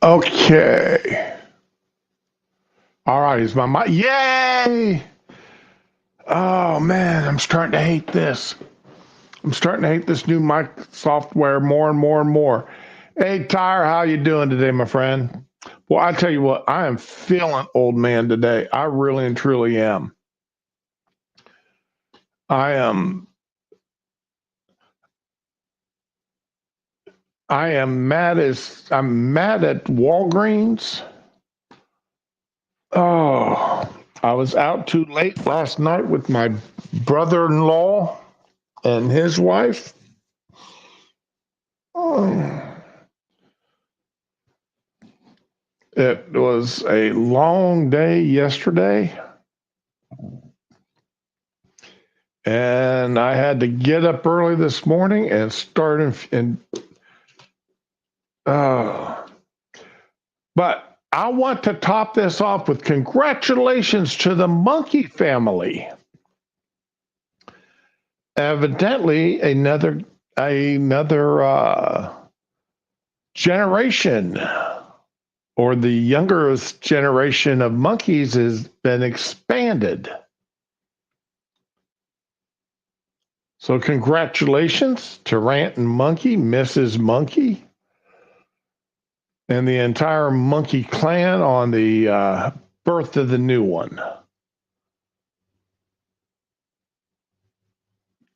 Okay. All right. Is my mic? Yay! Oh man, I'm starting to hate this. I'm starting to hate this new mic software more and more and more. Hey, Tyre, how you doing today, my friend? Well, I tell you what, I am feeling old man today. I really and truly am. I am. I am mad as I'm mad at Walgreens. Oh, I was out too late last night with my brother-in-law and his wife. Oh, it was a long day yesterday, and I had to get up early this morning and start in. Uh, but I want to top this off with congratulations to the monkey family. Evidently, another generation or the youngest generation of monkeys has been expanded. So congratulations to Rant and Monkey, Mrs. Monkey, and the entire monkey clan on the birth of the new one.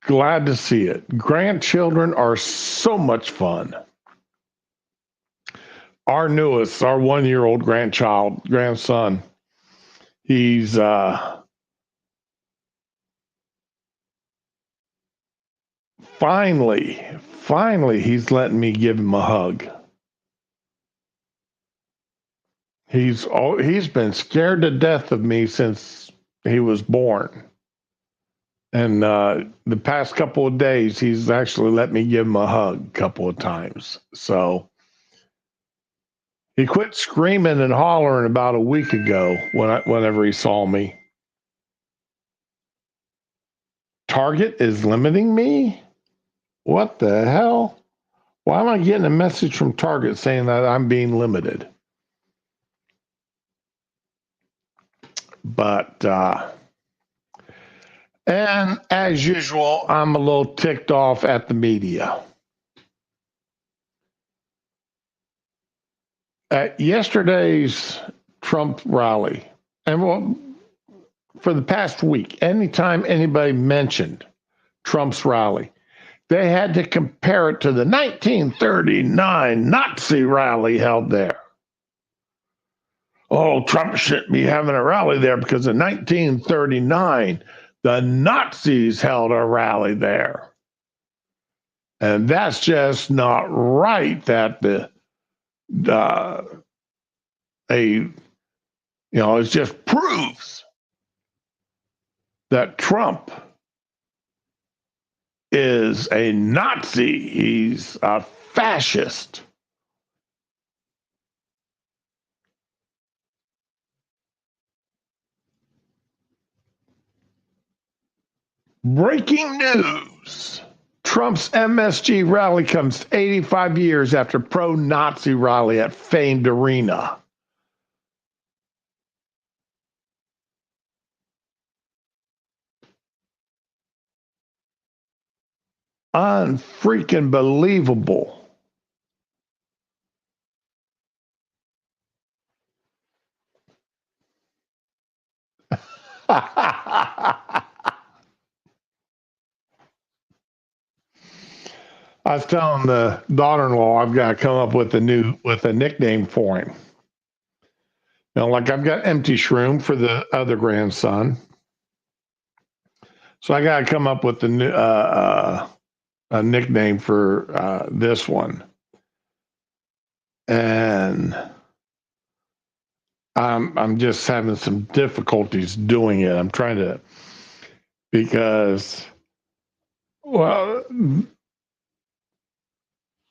Glad to see it. Grandchildren are so much fun. Our newest, our 1 year old grandson, he's finally, he's letting me give him a hug. He's been scared to death of me since he was born. And the past couple of days, he's actually let me give him a hug a couple of times. So he quit screaming and hollering about a week ago whenever he saw me. Target is limiting me? What the hell? Why am I getting a message from Target saying that I'm being limited? But and as usual, I'm a little ticked off at the media. At yesterday's Trump rally, and well, for the past week, anytime anybody mentioned Trump's rally, they had to compare it to the 1939 Nazi rally held there. Oh, Trump shouldn't be having a rally there because in 1939, the Nazis held a rally there. And that's just not right that uh, it just proves that Trump is a Nazi. He's a fascist. Breaking news. Trump's MSG rally comes 85 years after pro-Nazi rally at famed arena. Unfreaking believable. I was telling the daughter-in-law I've got to come up with a nickname for him. Like I've got empty shroom for the other grandson, so I got to come up with a nickname for this one, and I'm just having some difficulties doing it. I'm trying to because well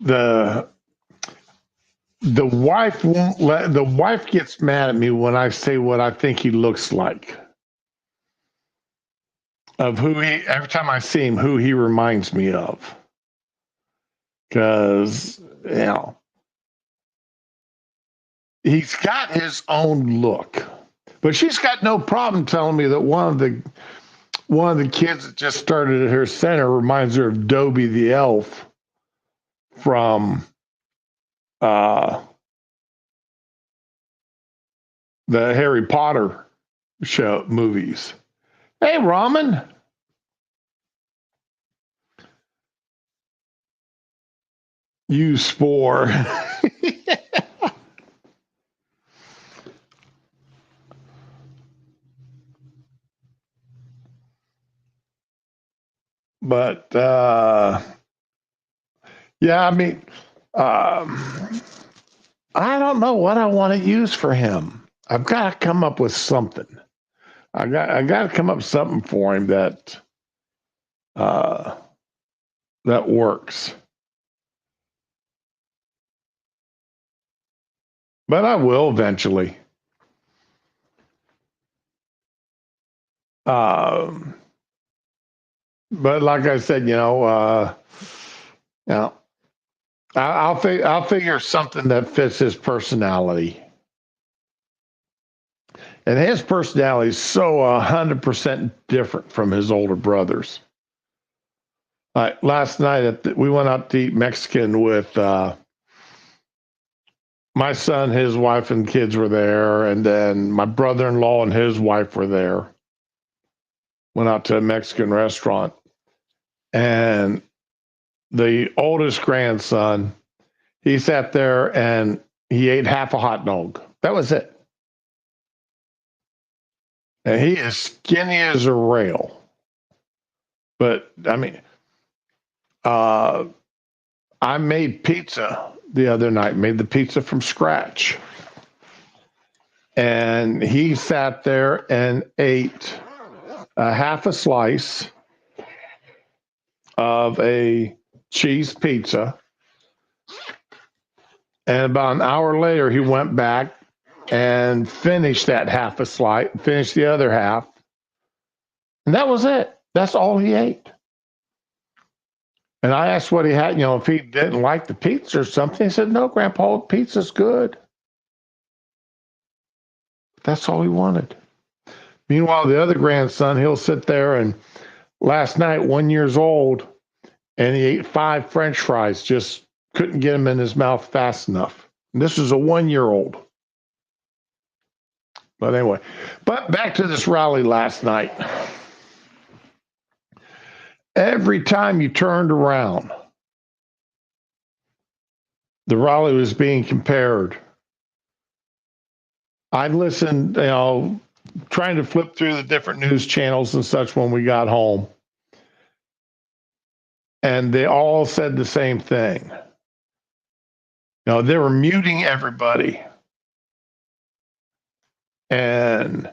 the the wife gets mad at me when I say what I think he looks like. Of every time I see him, who he reminds me of. Because, you know, he's got his own look. But she's got no problem telling me that one of the kids that just started at her center reminds her of Dobie the elf from uh, the Harry Potter show movies. Hey, Ramen. You spore. But yeah, I mean, um, I don't know what I want to use for him. I've got to come up with something. I got to come up with something for him uh, that works. But I will eventually. Um, but like I said, you know, I'll figure something that fits his personality. And his personality is so 100% different from his older brothers. Last night, we went out to eat Mexican with my son, his wife, and kids were there. And then my brother in law and his wife were there. Went out to a Mexican restaurant. And the oldest grandson, he sat there and he ate half a hot dog. That was it. And he is skinny as a rail. But I mean, I made pizza the other night, made the pizza from scratch. And he sat there and ate a half a slice of a cheese pizza. And about an hour later, he went back and finished that half a slice, finished the other half. And that was it. That's all he ate. And I asked what he had, if he didn't like the pizza or something. He said, "No, Grandpa, pizza's good." That's all he wanted. Meanwhile, the other grandson, he'll sit there and last night, 1 year old, and he ate 5 French fries, just couldn't get them in his mouth fast enough. And this is a 1 year old. But anyway, back to this rally last night. Every time you turned around, the rally was being compared. I listened, trying to flip through the different news channels and such when we got home. And they all said the same thing. They were muting everybody. And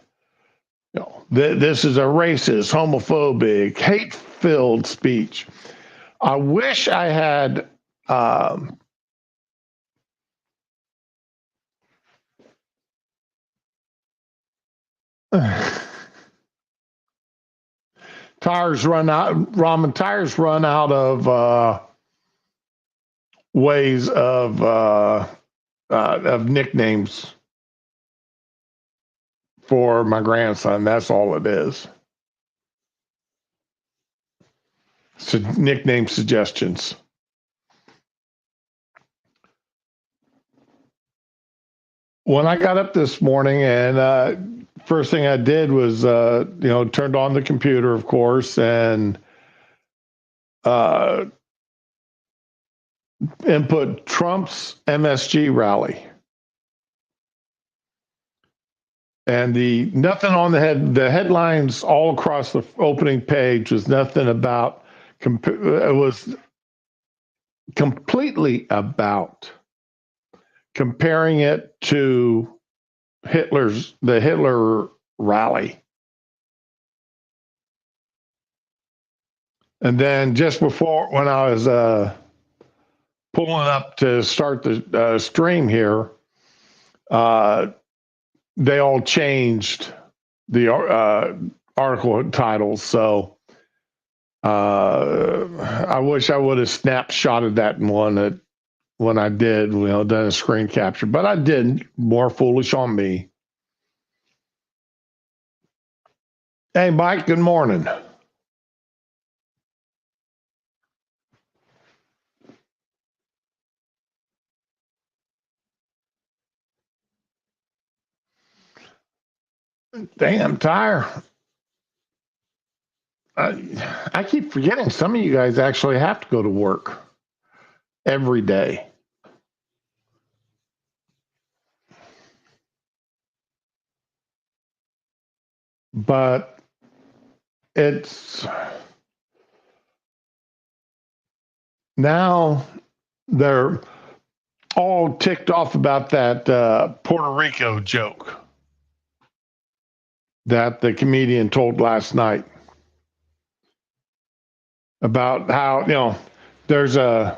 this is a racist, homophobic, hate-filled speech. I wish I had tires run out. Ramen tires run out of ways of nicknames for my grandson. That's all it is. So nickname suggestions. When I got up this morning, and first thing I did was, turned on the computer, of course, and input Trump's MSG rally. And nothing on the headlines all across the opening page was nothing about, it was completely about comparing it to the Hitler rally. And then just before, when I was pulling up to start the stream here, they all changed the article titles. So I wish I would have snapshotted that and one that when I did, done a screen capture, but I didn't. More foolish on me. Hey, Mike, good morning. Damn, Tyre. I keep forgetting some of you guys actually have to go to work every day. But it's now they're all ticked off about that Puerto Rico joke that the comedian told last night about how there's a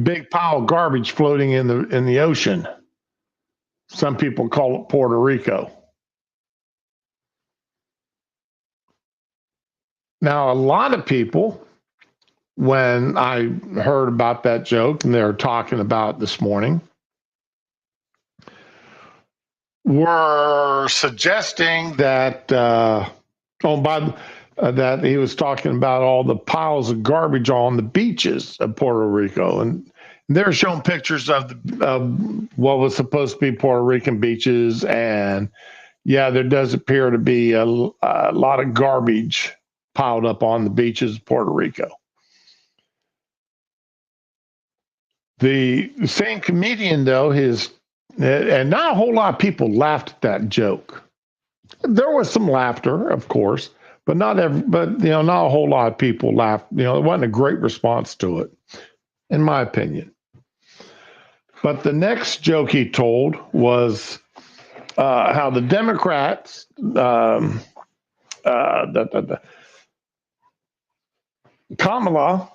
big pile of garbage floating in the ocean. Some people call it Puerto Rico. Now, a lot of people, when I heard about that joke and they were talking about it this morning, were suggesting that that he was talking about all the piles of garbage on the beaches of Puerto Rico, and they're showing pictures of what was supposed to be Puerto Rican beaches, and yeah, there does appear to be a lot of garbage piled up on the beaches of Puerto Rico. The same comedian, though, and not a whole lot of people laughed at that joke. There was some laughter, of course, but not a whole lot of people laughed. It wasn't a great response to it, in my opinion. But the next joke he told was how the Democrats, Kamala,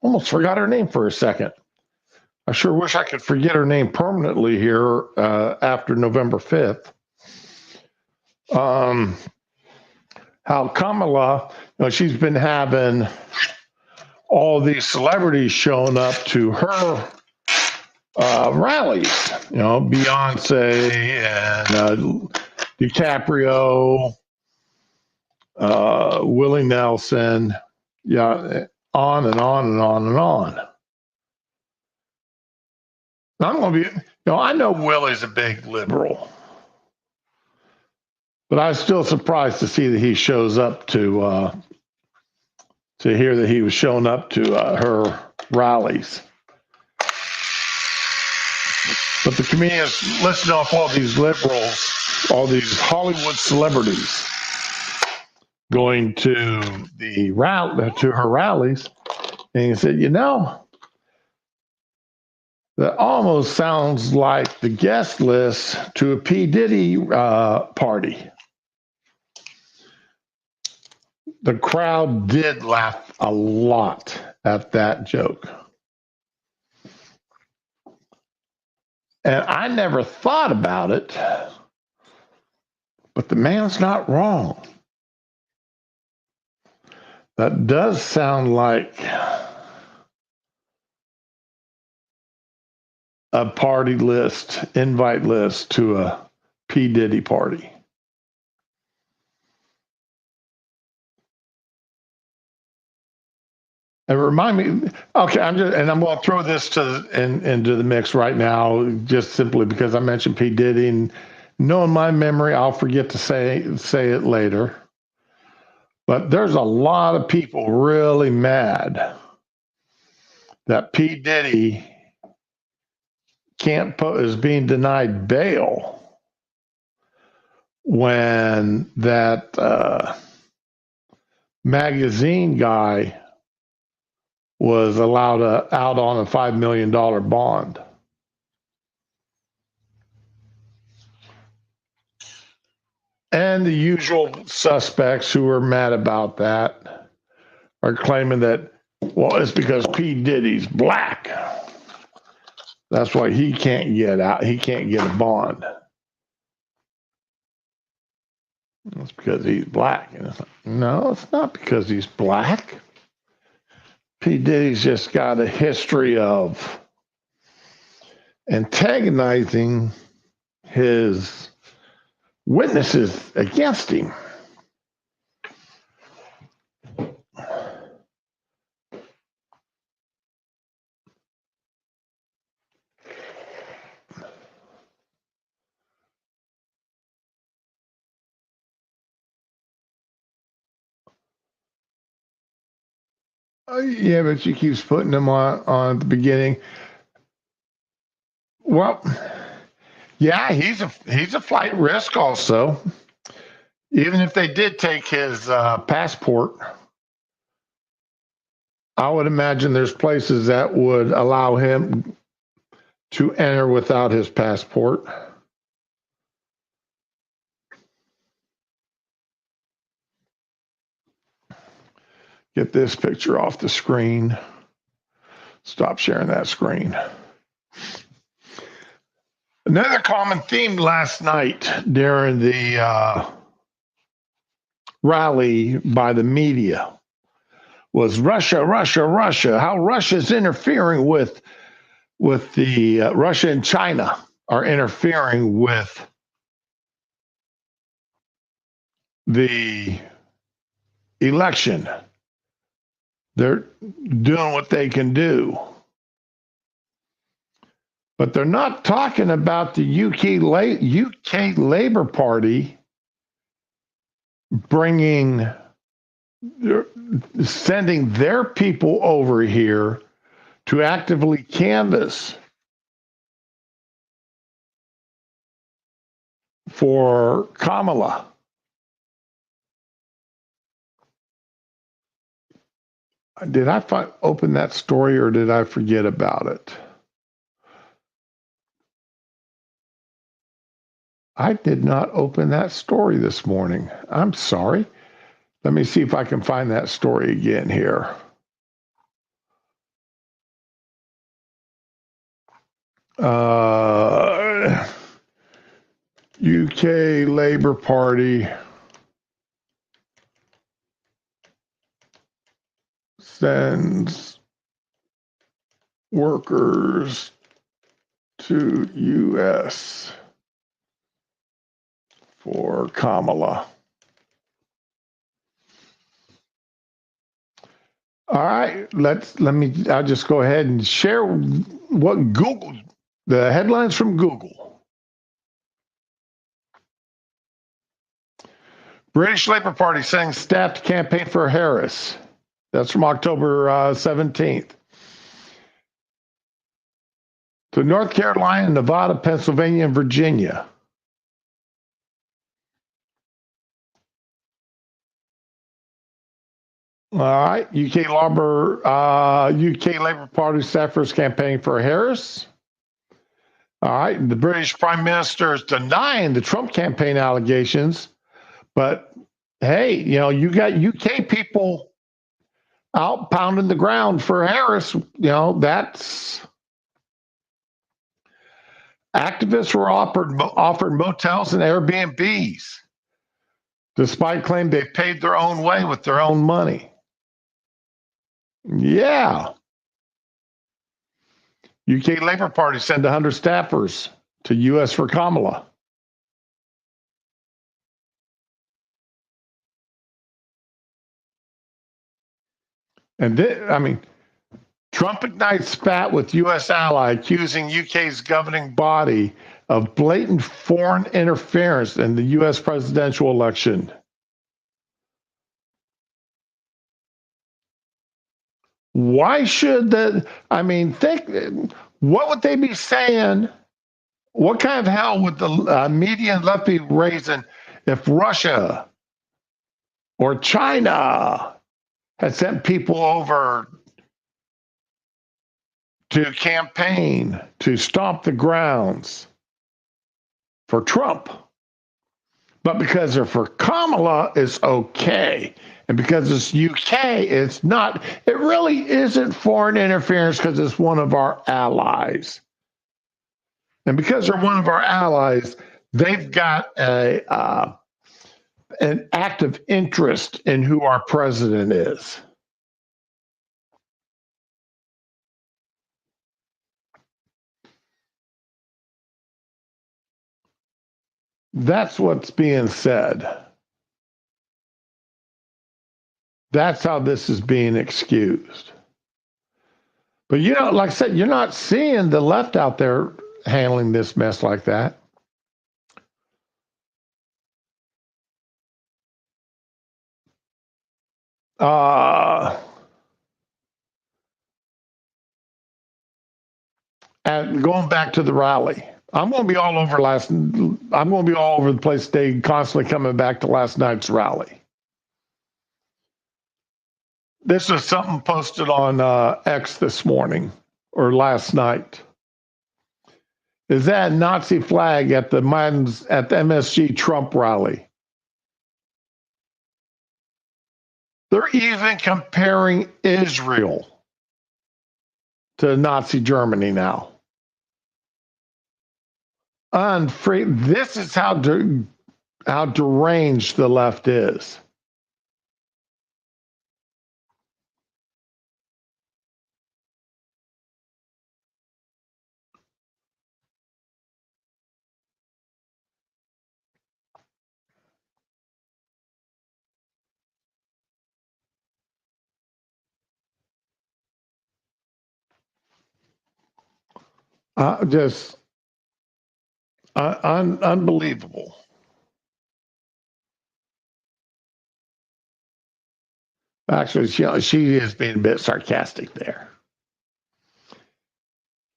almost forgot her name for a second. I sure wish I could forget her name permanently here after November 5th. How Kamala, she's been having all these celebrities showing up to her rallies. Beyonce and DiCaprio, Willie Nelson, yeah, on and on and on and on. I'm going to be, I know Willie's a big liberal, but I was still surprised to see that he shows up to hear that he was showing up to her rallies. But the comedians listed off all these liberals, all these Hollywood celebrities going to her rallies, and he said, that almost sounds like the guest list to a P. Diddy party. The crowd did laugh a lot at that joke. And I never thought about it, but the man's not wrong. That does sound like a party list, invite list to a P. Diddy party. And remind me, okay, I'm going to throw this into the mix right now, just simply because I mentioned P. Diddy, and knowing my memory, I'll forget to say it later. But there's a lot of people really mad that P. Diddy is being denied bail when that magazine guy was allowed out on a $5 million bond. And the usual suspects who are mad about that are claiming that, well, it's because P. Diddy's black. That's why he can't get out. He can't get a bond. It's because he's black. And it's like, no, it's not because he's black. P. Diddy's just got a history of antagonizing his witnesses against him. Yeah, but she keeps putting them on at the beginning. Well, yeah, he's a flight risk also. Even if they did take his passport, I would imagine there's places that would allow him to enter without his passport. Get this picture off the screen. Stop sharing that screen. Another common theme last night during the rally by the media was Russia, Russia, Russia. How Russia's interfering with the Russia and China are interfering with the election. They're doing what they can do. But they're not talking about the UK Labour Party sending their people over here to actively canvass for Kamala. Did I open that story or did I forget about it? I did not open that story this morning. I'm sorry. Let me see if I can find that story again here. UK Labour Party sends workers to US for Kamala. All right, I'll just go ahead and share what Google, the headlines from Google. British Labour Party sending staff to campaign for Harris. That's from October 17th. To North Carolina, Nevada, Pennsylvania, and Virginia. All right, UK Labour Party staffers campaigning for Harris. All right, the British Prime Minister is denying the Trump campaign allegations, but hey, you got UK people out pounding the ground for Harris. That's activists were offered motels and Airbnbs, despite claiming they paid their own way with their own money. Yeah. UK Labour Party sent 100 staffers to US for Kamala. And Trump ignites spat with US ally accusing UK's governing body of blatant foreign interference in the US presidential election. Why should that? Think, what would they be saying? What kind of hell would the media and left be raising if Russia or China had sent people over to campaign to stomp the grounds for Trump? But because they're for Kamala, it's okay. And because it's UK, it's not. It really isn't foreign interference because it's one of our allies. And because they're one of our allies, they've got an active interest in who our president is. That's what's being said. That's how this is being excused. But like I said, you're not seeing the left out there handling this mess like that. And going back to the rally, I'm going to be all over the place today, constantly coming back to last night's rally. This is something posted on X this morning or last night. Is that Nazi flag at the MSG Trump rally? They're even comparing Israel to Nazi Germany now. This is how deranged the left is. Just unbelievable. Actually, she is being a bit sarcastic there.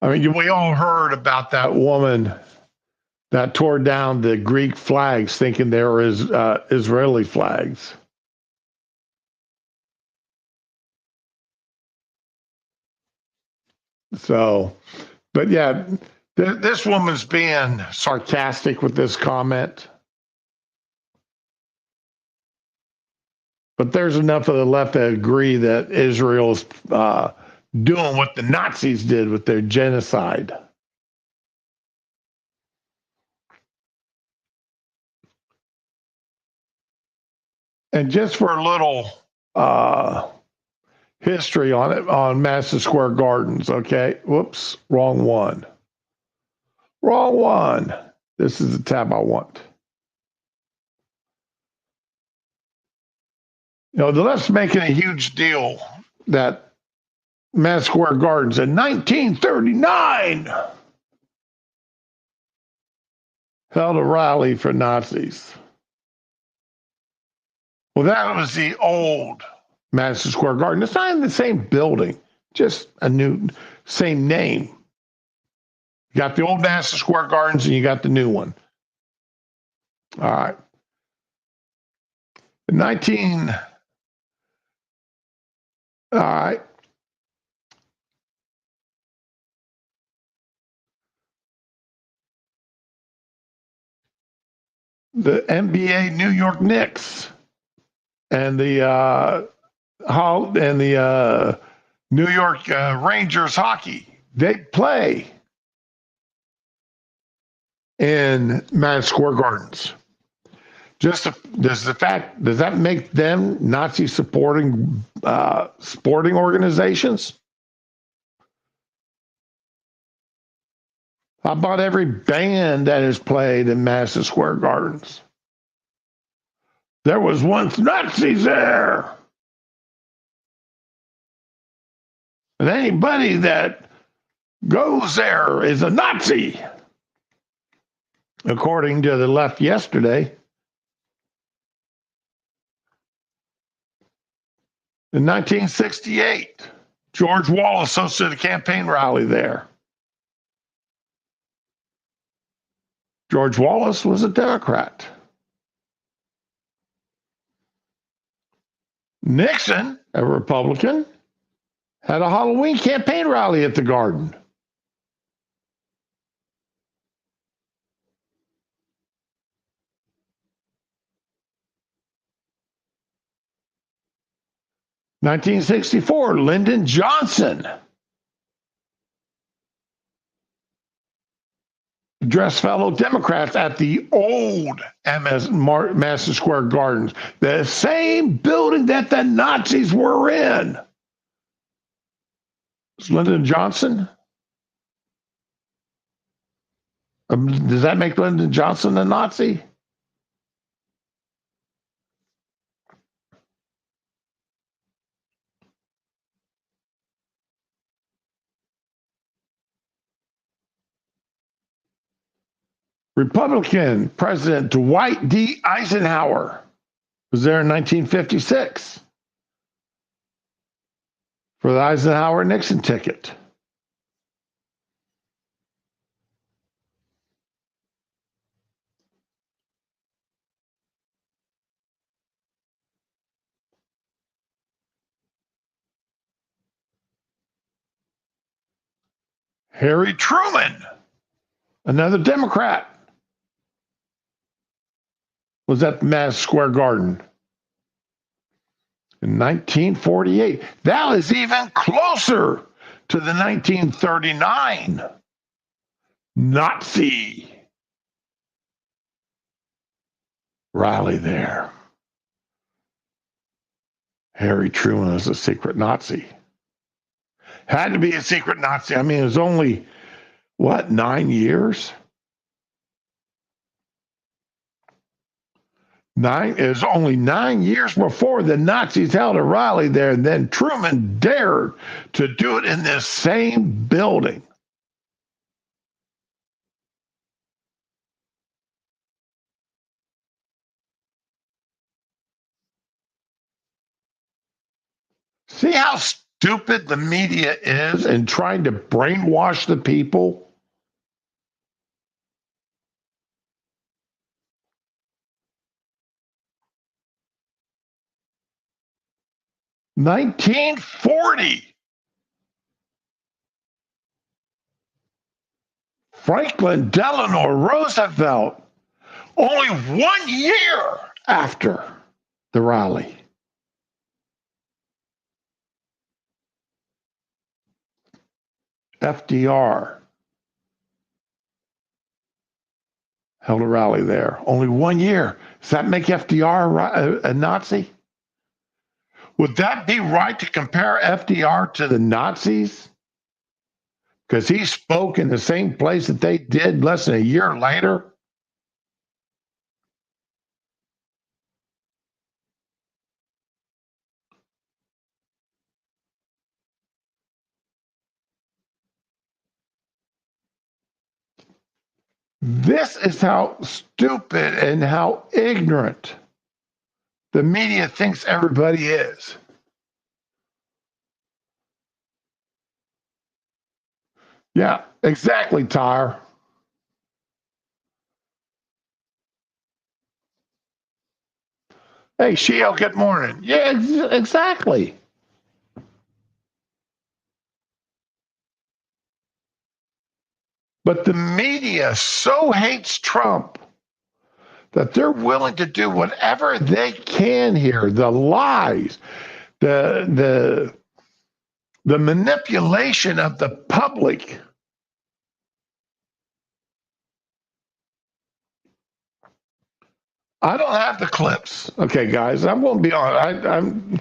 I mean, we all heard about that woman that tore down the Greek flags thinking they were Israeli flags. So, but yeah, this woman's being sarcastic with this comment. But there's enough of the left that agree that Israel's doing what the Nazis did with their genocide. And just for a little history on it, on Madison Square Gardens, okay? Whoops, wrong one. Wrong one. This is the tab I want. The left's making a huge deal that Madison Square Gardens in 1939 held a rally for Nazis. Well, that was the old Madison Square Garden. It's not in the same building, just a new, same name. You got the old Madison Square Gardens and you got the new one. All right. All right. The NBA New York Knicks and the New York Rangers hockey, they play in Madison Square Gardens. Does that make them Nazi supporting sporting organizations? How about every band that is played in Madison Square Gardens? There was once Nazis there. And anybody that goes there is a Nazi, according to the left yesterday. In 1968, George Wallace hosted a campaign rally there. George Wallace was a Democrat. Nixon, a Republican, had a Halloween campaign rally at the Garden. In 1964, Lyndon Johnson address fellow Democrats at the old Madison Square Gardens, the same building that the Nazis were in. It's Lyndon Johnson. Does that make Lyndon Johnson a Nazi? Republican President Dwight D. Eisenhower was there in 1956 for the Eisenhower-Nixon ticket. Harry Truman, another Democrat, was at the Madison Square Garden in 1948. That was even closer to the 1939 Nazi rally there. Harry Truman was a secret Nazi. Had to be a secret Nazi. I mean, it was only, 9 years? It was only 9 years before the Nazis held a rally there, and then Truman dared to do it in this same building. See how stupid the media is in trying to brainwash the people? $1940. Franklin Delano Roosevelt, only 1 year after the rally. FDR held a rally there. Only 1 year. Does that make FDR a Nazi? Would that be right to compare FDR to the Nazis? Because he spoke in the same place that they did less than a year later? This is how stupid and how ignorant the media thinks everybody is. Yeah, exactly, Tyre. Hey, Shio, good morning. Yeah, exactly. But the media so hates Trump that they're willing to do whatever they can here. The lies, the manipulation of the public. I don't have the clips. Okay, guys, I'm going to be honest.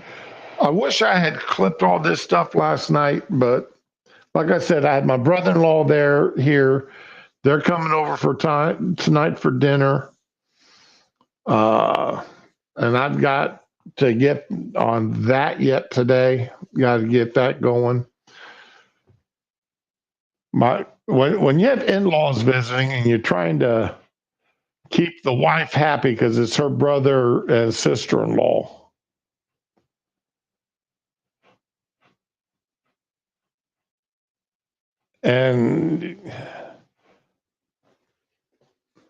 I wish I had clipped all this stuff last night, but like I said, I had my brother-in-law here. They're coming over for tonight for dinner. And I've got to get on that yet today. Got to get that going. When you have in-laws visiting and you're trying to keep the wife happy because it's her brother and sister-in-law. And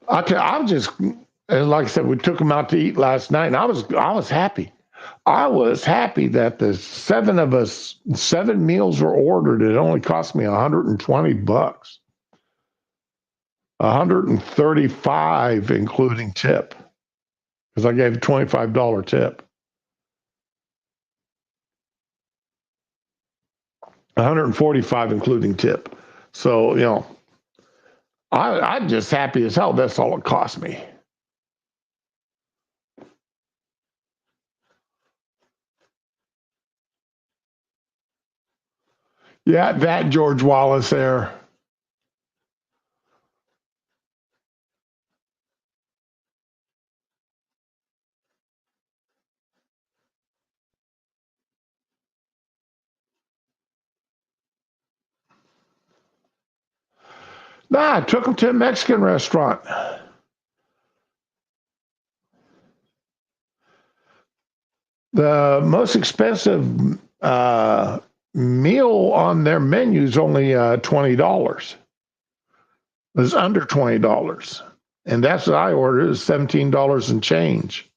I'm just, and like I said, we took them out to eat last night, and I was happy. I was happy that the seven of us, 7 meals were ordered. It only cost me $120, 135 including tip, because I gave a $25 tip. 145 including tip. So, I'm just happy as hell. That's all it cost me. Yeah, that George Wallace there. Nah, I took him to a Mexican restaurant. The most expensive meal on their menu is only $20. It's under $20, and that's what I ordered. Is $17 and change.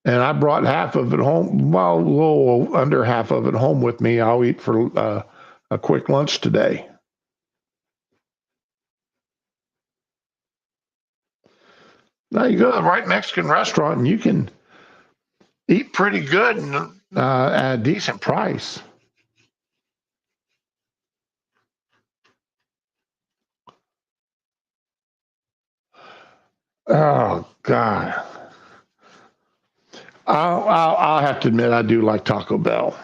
And I brought half of it home. Well, a little under half of it home with me. I'll eat for a quick lunch today. Now you go to the right Mexican restaurant and you can eat pretty good and at a decent price. Oh God, I'll have to admit I do like Taco Bell.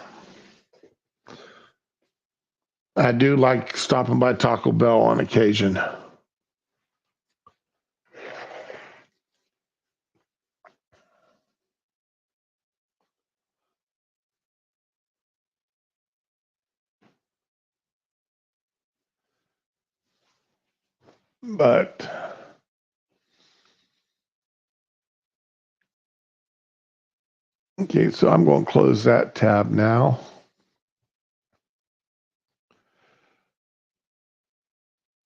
I do like stopping by Taco Bell on occasion. But okay, so I'm going to close that tab now.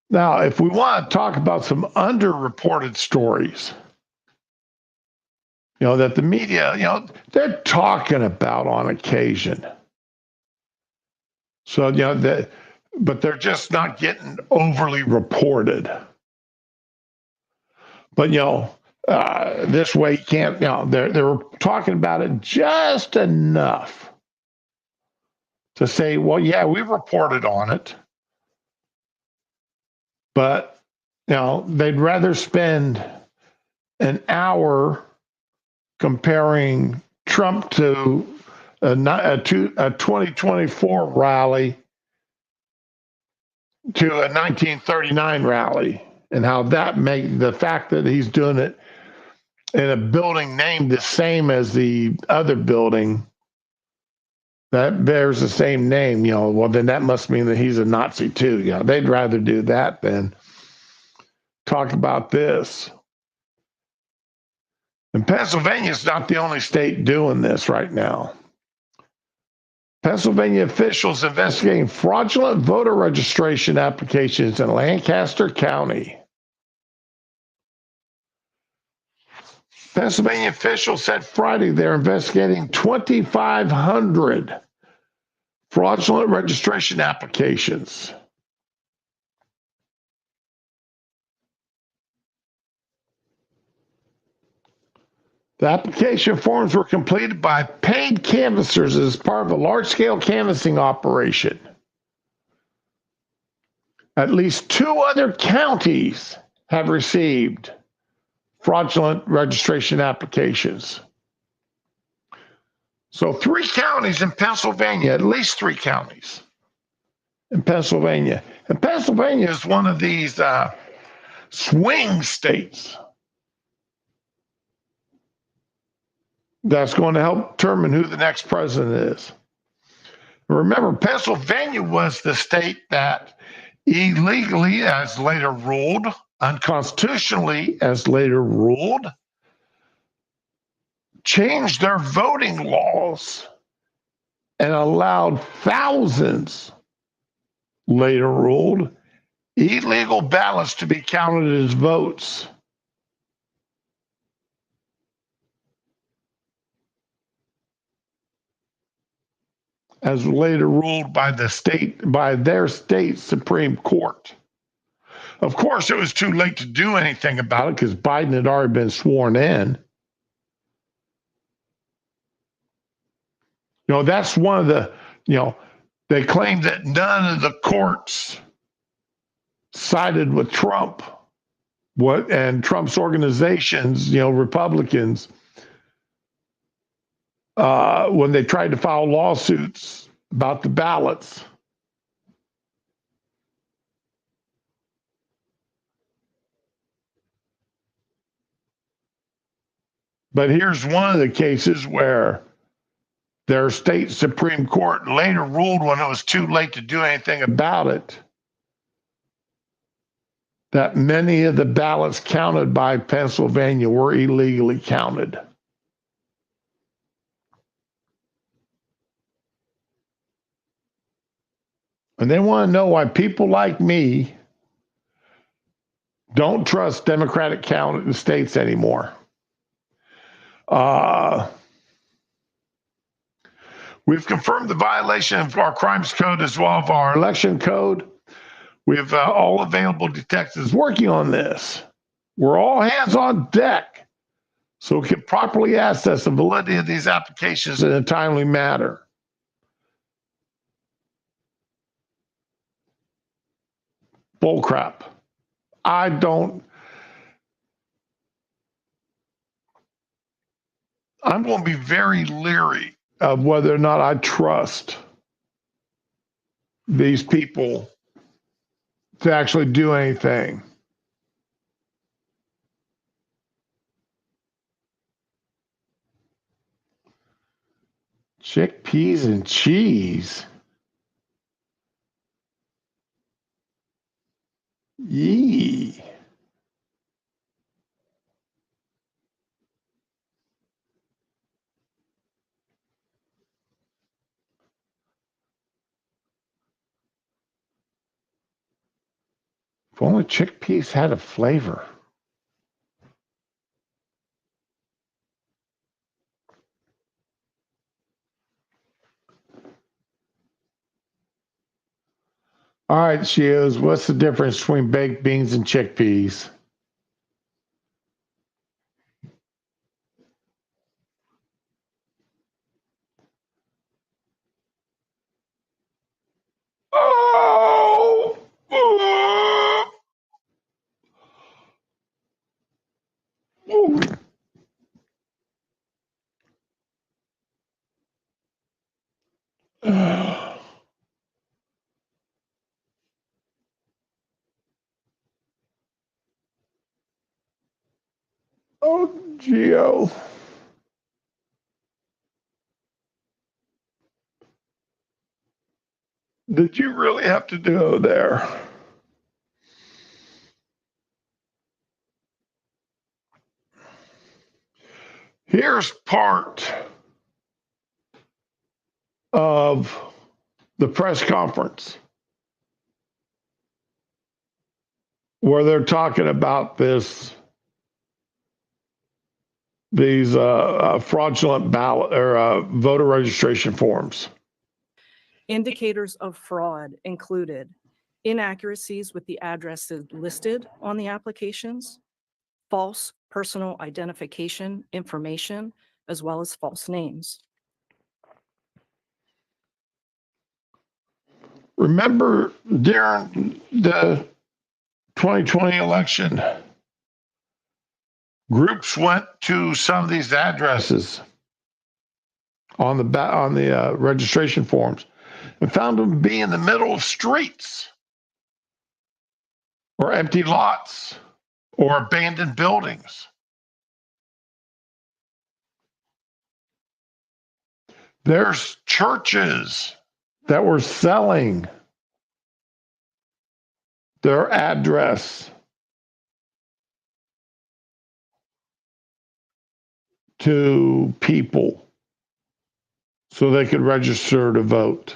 Now, if we want to talk about some underreported stories, that the media, they're talking about on occasion. So, but they're just not getting overly reported. But, this way you can't, they're talking about it just enough to say, well, yeah, we reported on it. But, they'd rather spend an hour comparing Trump to a 2024 rally to a 1939 rally, and how that make the fact that he's doing it in a building named the same as the other building that bears the same name, well, then that must mean that he's a Nazi too. They'd rather do that than talk about this. And Pennsylvania is not the only state doing this right now. Pennsylvania officials investigating fraudulent voter registration applications in Lancaster County. Pennsylvania officials said Friday they're investigating 2,500 fraudulent registration applications. The application forms were completed by paid canvassers as part of a large-scale canvassing operation. At least 2 other counties have received fraudulent registration applications. So 3 counties in Pennsylvania, at least 3 counties in Pennsylvania. And Pennsylvania is one of these swing states that's going to help determine who the next president is. Remember, Pennsylvania was the state that illegally, as later ruled, unconstitutionally, as later ruled, changed their voting laws and allowed thousands, later ruled, illegal ballots to be counted as votes. As later ruled by their state Supreme Court. Of course, it was too late to do anything about it because Biden had already been sworn in. That's one of the, they claim that none of the courts sided with Trump, and Trump's organizations, Republicans, when they tried to file lawsuits about the ballots. But here's one of the cases where their state Supreme Court later ruled, when it was too late to do anything about it, that many of the ballots counted by Pennsylvania were illegally counted. And they want to know why people like me don't trust Democratic counted states anymore. We've confirmed the violation of our crimes code as well as our election code. We have all available detectives working on this. We're all hands on deck so we can properly assess the validity of these applications in a timely manner. Bullcrap. I'm going to be very leery of whether or not I trust these people to actually do anything. Chickpeas and cheese. Yee. If only chickpeas had a flavor. All right, Shios, what's the difference between baked beans and chickpeas? Oh! Oh, Gio. Did you really have to go there? Here's part of the press conference where they're talking about these fraudulent ballot or voter registration forms. Indicators of fraud included inaccuracies with the addresses listed on the applications, false personal identification information, as well as false names. Remember during the 2020 election, groups went to some of these addresses on the registration forms and found them to be in the middle of streets or empty lots or abandoned buildings. There's churches that were selling their address to people so they could register to vote.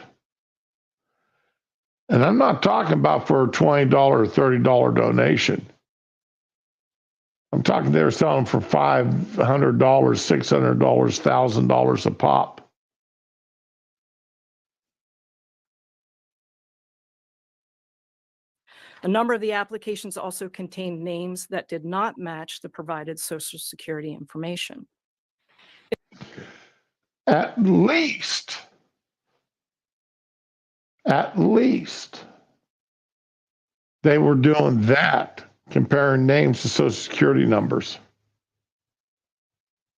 And I'm not talking about for a $20 or $30 donation. I'm talking they're selling for $500, $600, $1,000 a pop. A number of the applications also contained names that did not match the provided Social Security information. At least they were doing that, comparing names to social security numbers.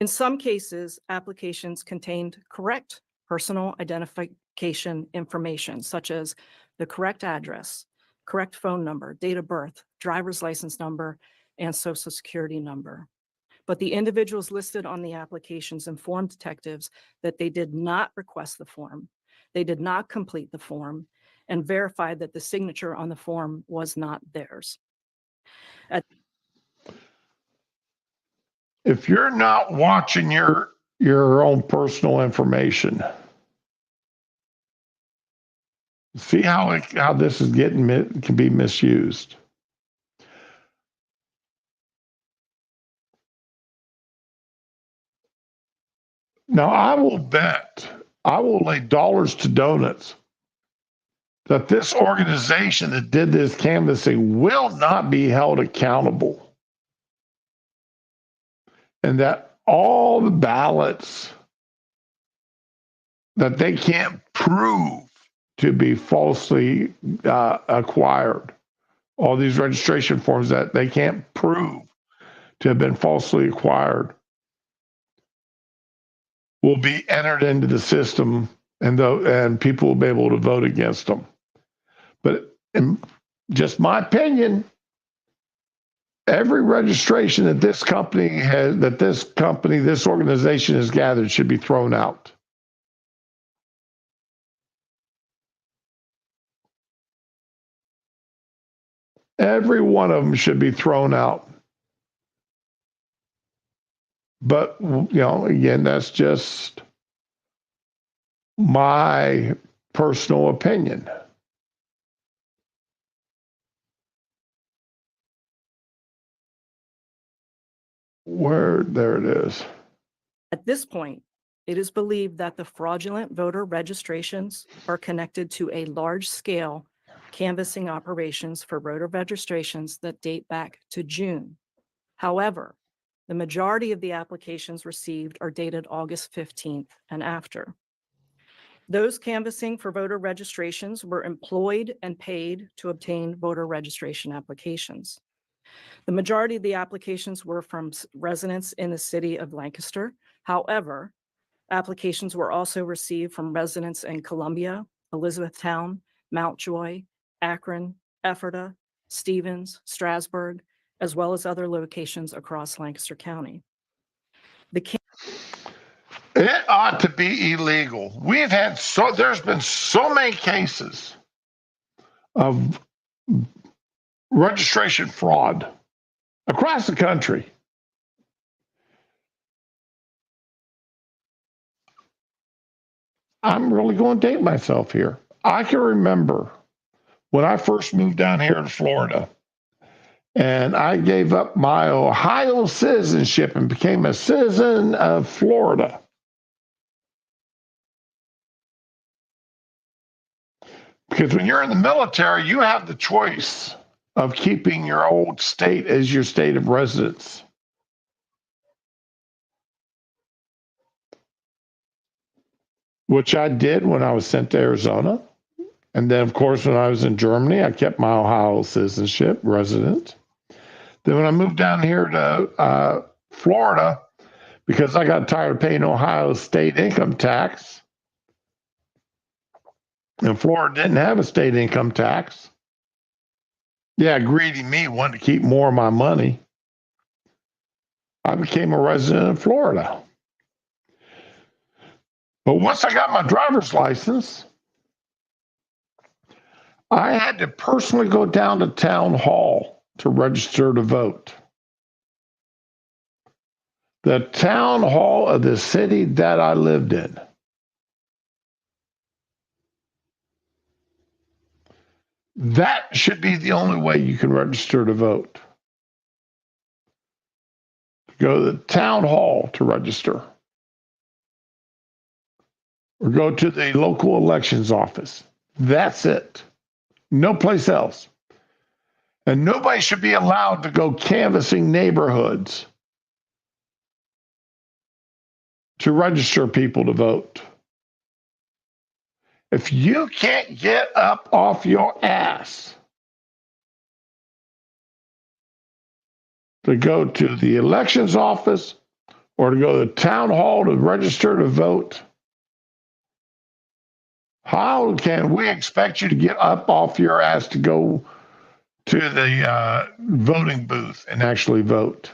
In some cases, applications contained correct personal identification information, such as the correct address, correct phone number, date of birth, driver's license number, and social security number. But the individuals listed on the applications informed detectives that they did not request the form, they did not complete the form, and verified that the signature on the form was not theirs. If you're not watching your own personal information, see how this is can be misused. Now, I will lay dollars to donuts that this organization that did this canvassing will not be held accountable, and that all the ballots that they can't prove to be falsely acquired, all these registration forms that they can't prove to have been falsely acquired, will be entered into the system, and people will be able to vote against them. But in just my opinion, every registration that this organization has gathered should be thrown out. Every one of them should be thrown out. But, again, that's just my personal opinion. There it is. At this point, it is believed that the fraudulent voter registrations are connected to a large-scale canvassing operations for voter registrations that date back to June. However, the majority of the applications received are dated August 15th and after. Those canvassing for voter registrations were employed and paid to obtain voter registration applications. The majority of the applications were from residents in the city of Lancaster. However, applications were also received from residents in Columbia, Elizabethtown, Mountjoy, Akron, Ephrata, Stevens, Strasburg, as well as other locations across Lancaster County. It ought to be illegal. There's been so many cases of registration fraud across the country. I'm really going to date myself here. I can remember when I first moved down here to Florida, and I gave up my Ohio citizenship and became a citizen of Florida. Because when you're in the military, you have the choice of keeping your old state as your state of residence. Which I did when I was sent to Arizona. And then, of course, when I was in Germany, I kept my Ohio citizenship, resident. Then when I moved down here to Florida, because I got tired of paying Ohio state income tax, and Florida didn't have a state income tax. Yeah, greedy me wanted to keep more of my money. I became a resident of Florida. But once I got my driver's license, I had to personally go down to town hall to register to vote. The town hall of the city that I lived in. That should be the only way you can register to vote. Go to the town hall to register. Or go to the local elections office. That's it. No place else. And nobody should be allowed to go canvassing neighborhoods to register people to vote. If you can't get up off your ass to go to the elections office or to go to the town hall to register to vote? How can we expect you to get up off your ass to go to the voting booth and actually vote?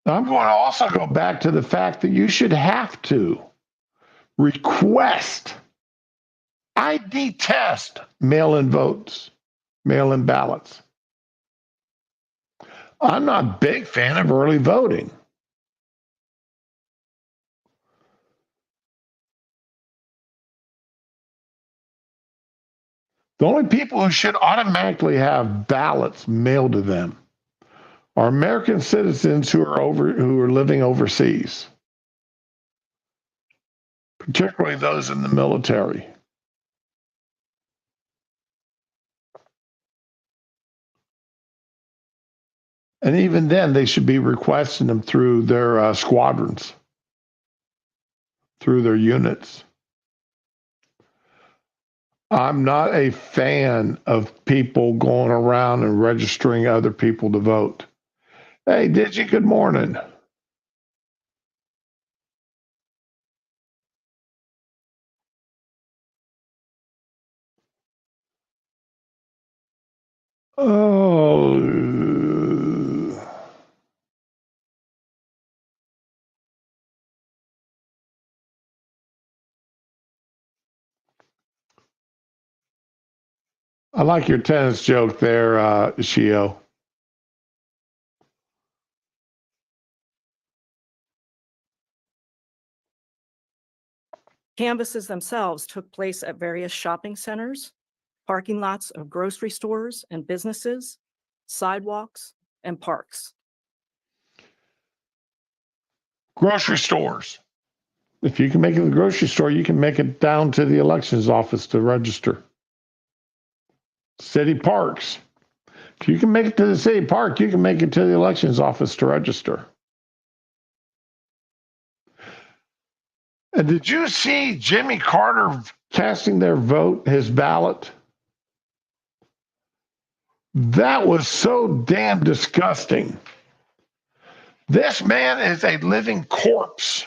I'm going to also go back to the fact that you should have to request. I detest mail-in votes, mail-in ballots. I'm not a big fan of early voting. The only people who should automatically have ballots mailed to them are American citizens who are living overseas, particularly those in the military. And even then, they should be requesting them through their squadrons, through their units. I'm not a fan of people going around and registering other people to vote. Hey, Digi, good morning. Oh. I like your tennis joke there, Shio. Canvasses themselves took place at various shopping centers, parking lots of grocery stores and businesses, sidewalks, and parks. Grocery stores. If you can make it to the grocery store, you can make it down to the elections office to register. City parks. If you can make it to the city park, you can make it to the elections office to register. And did you see Jimmy Carter casting their vote, his ballot? That was so damn disgusting. This man is a living corpse.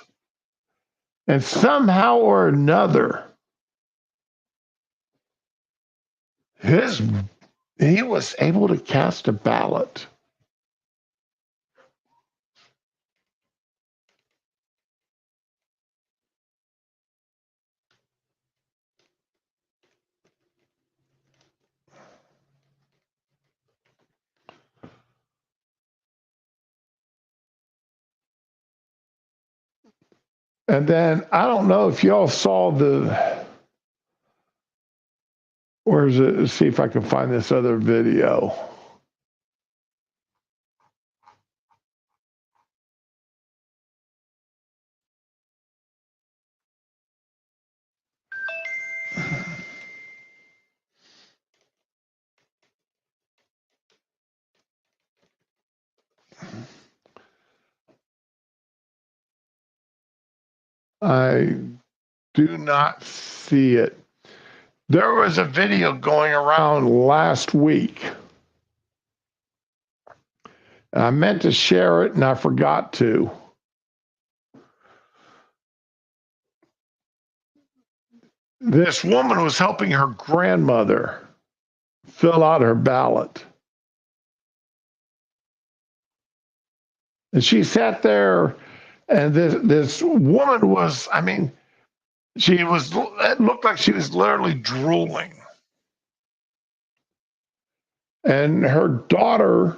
And somehow or another, he was able to cast a ballot. And then I don't know if y'all saw where is it? Let's see if I can find this other video. I do not see it. There was a video going around last week. And I meant to share it and I forgot to. This woman was helping her grandmother fill out her ballot. And she sat there, and this woman was, it looked like she was literally drooling. And her daughter,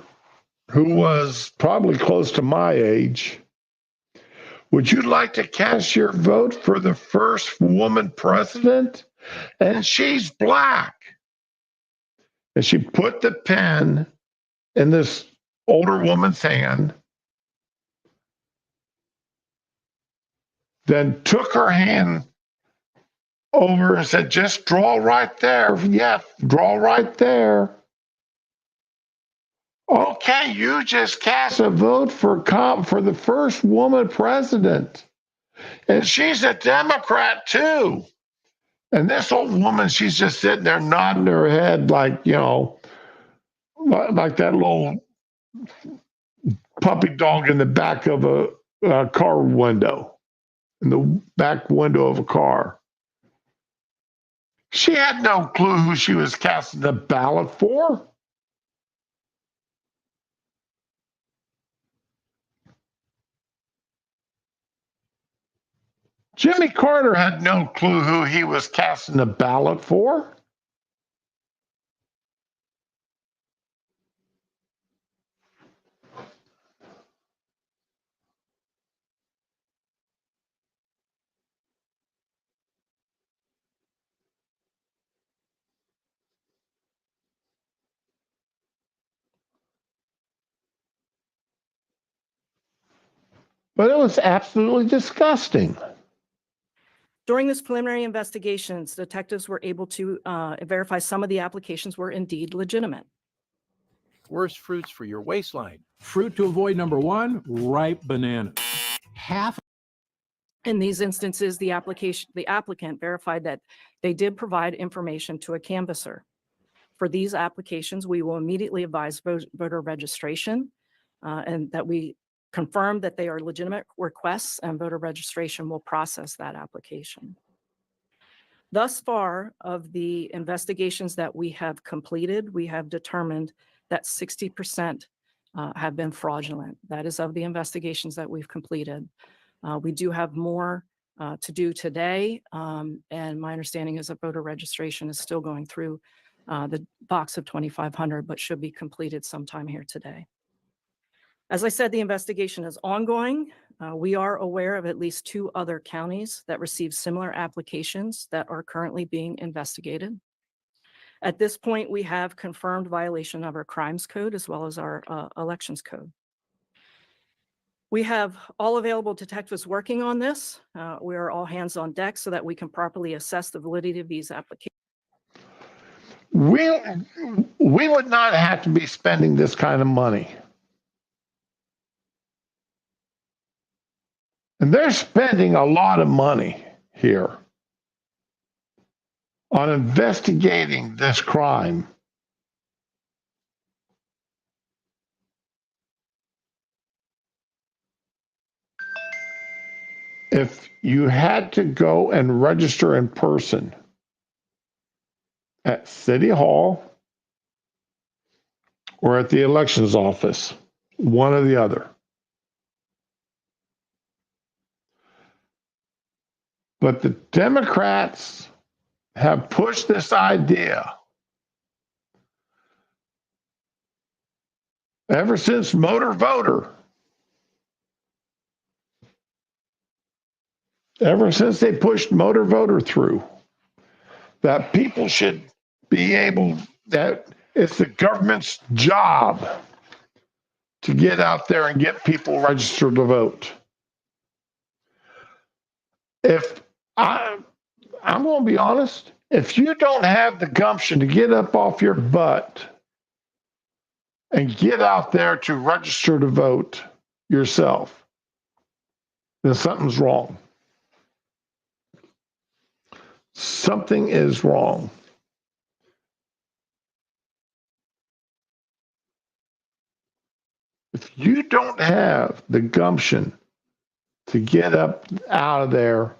who was probably close to my age, would you like to cast your vote for the first woman president? And she's black. And she put the pen in this older woman's hand, then took her hand over and said, just draw right there. Yeah, draw right there. Okay, you just cast a vote for the first woman president. And she's a Democrat too. And this old woman, she's just sitting there nodding her head like, you know, like that little puppy dog in the back of a car window, in the back window of a car. She had no clue who she was casting the ballot for. Jimmy Carter had no clue who he was casting the ballot for. But it was absolutely disgusting. During this preliminary investigations, detectives were able to verify some of the applications were indeed legitimate. Worst fruits for your waistline. Fruit to avoid, number one, ripe bananas. In these instances, the applicant verified that they did provide information to a canvasser. For these applications, we will immediately advise voter registration and that we confirm that they are legitimate requests, and voter registration will process that application. Thus far, of the investigations that we have completed, we have determined that 60% have been fraudulent. That is of the investigations that we've completed. We do have more to do today, and my understanding is that voter registration is still going through the box of 2,500, but should be completed sometime here today. As I said, the investigation is ongoing. We are aware of at least 2 other counties that received similar applications that are currently being investigated. At this point, we have confirmed violation of our crimes code as well as our elections code. We have all available detectives working on this. We are all hands on deck so that we can properly assess the validity of these applications. We would not have to be spending this kind of money. And they're spending a lot of money here on investigating this crime. If you had to go and register in person at City Hall or at the elections office, one or the other. But the Democrats have pushed this idea ever since Motor Voter. Ever since they pushed Motor Voter through, that people should be able, that it's the government's job to get out there and get people registered to vote. If I'm going to be honest, if you don't have the gumption to get up off your butt and get out there to register to vote yourself, then something's wrong. Something is wrong. If you don't have the gumption to get up out of there,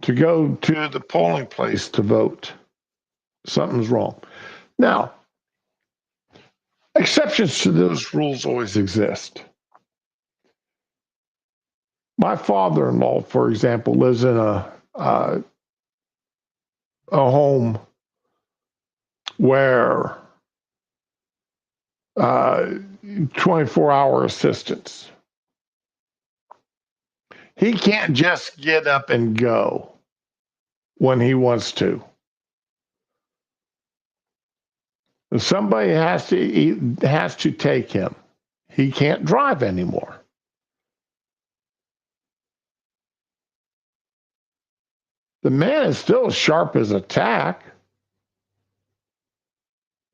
to go to the polling place to vote, something's wrong. Now, exceptions to those rules always exist. My father-in-law, for example, lives in a home where 24-hour assistance. He can't just get up and go when he wants to. Somebody has to take him. He can't drive anymore. The man is still as sharp as a tack.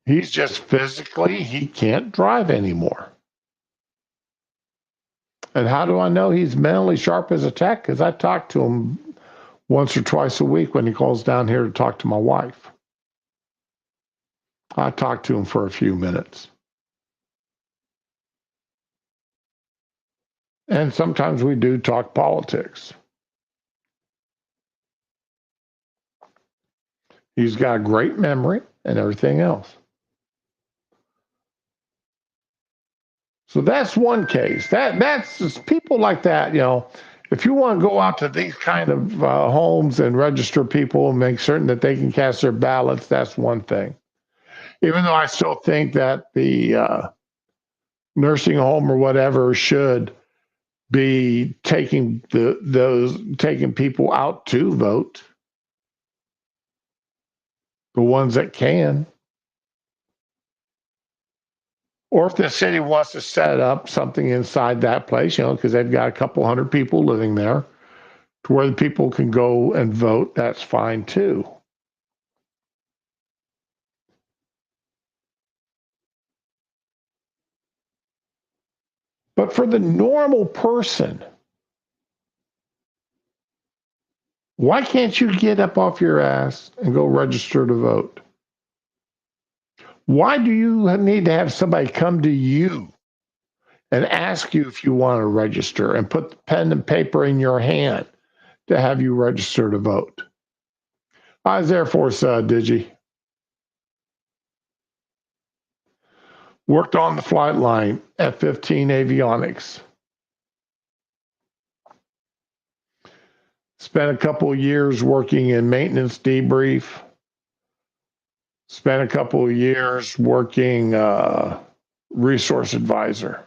He's just physically, he can't drive anymore. And how do I know he's mentally sharp as a tack? Because I talked to him once or twice a week when he calls down here to talk to my wife. I talk to him for a few minutes. And sometimes we do talk politics. He's got a great memory and everything else. So that's one case. That's just people like that, you know. If you want to go out to these kind of homes and register people and make certain that they can cast their ballots, that's one thing. Even though I still think that the nursing home or whatever should be taking taking people out to vote, the ones that can. Or if the city wants to set up something inside that place, you know, because they've got a couple hundred people living there, to where the people can go and vote, that's fine too. But for the normal person, why can't you get up off your ass and go register to vote? Why do you need to have somebody come to you and ask you if you want to register and put the pen and paper in your hand to have you register to vote? I was Air Force Digi. Worked on the flight line at F-15 Avionics. Spent a couple of years working in maintenance debrief. Spent a couple of years working resource advisor.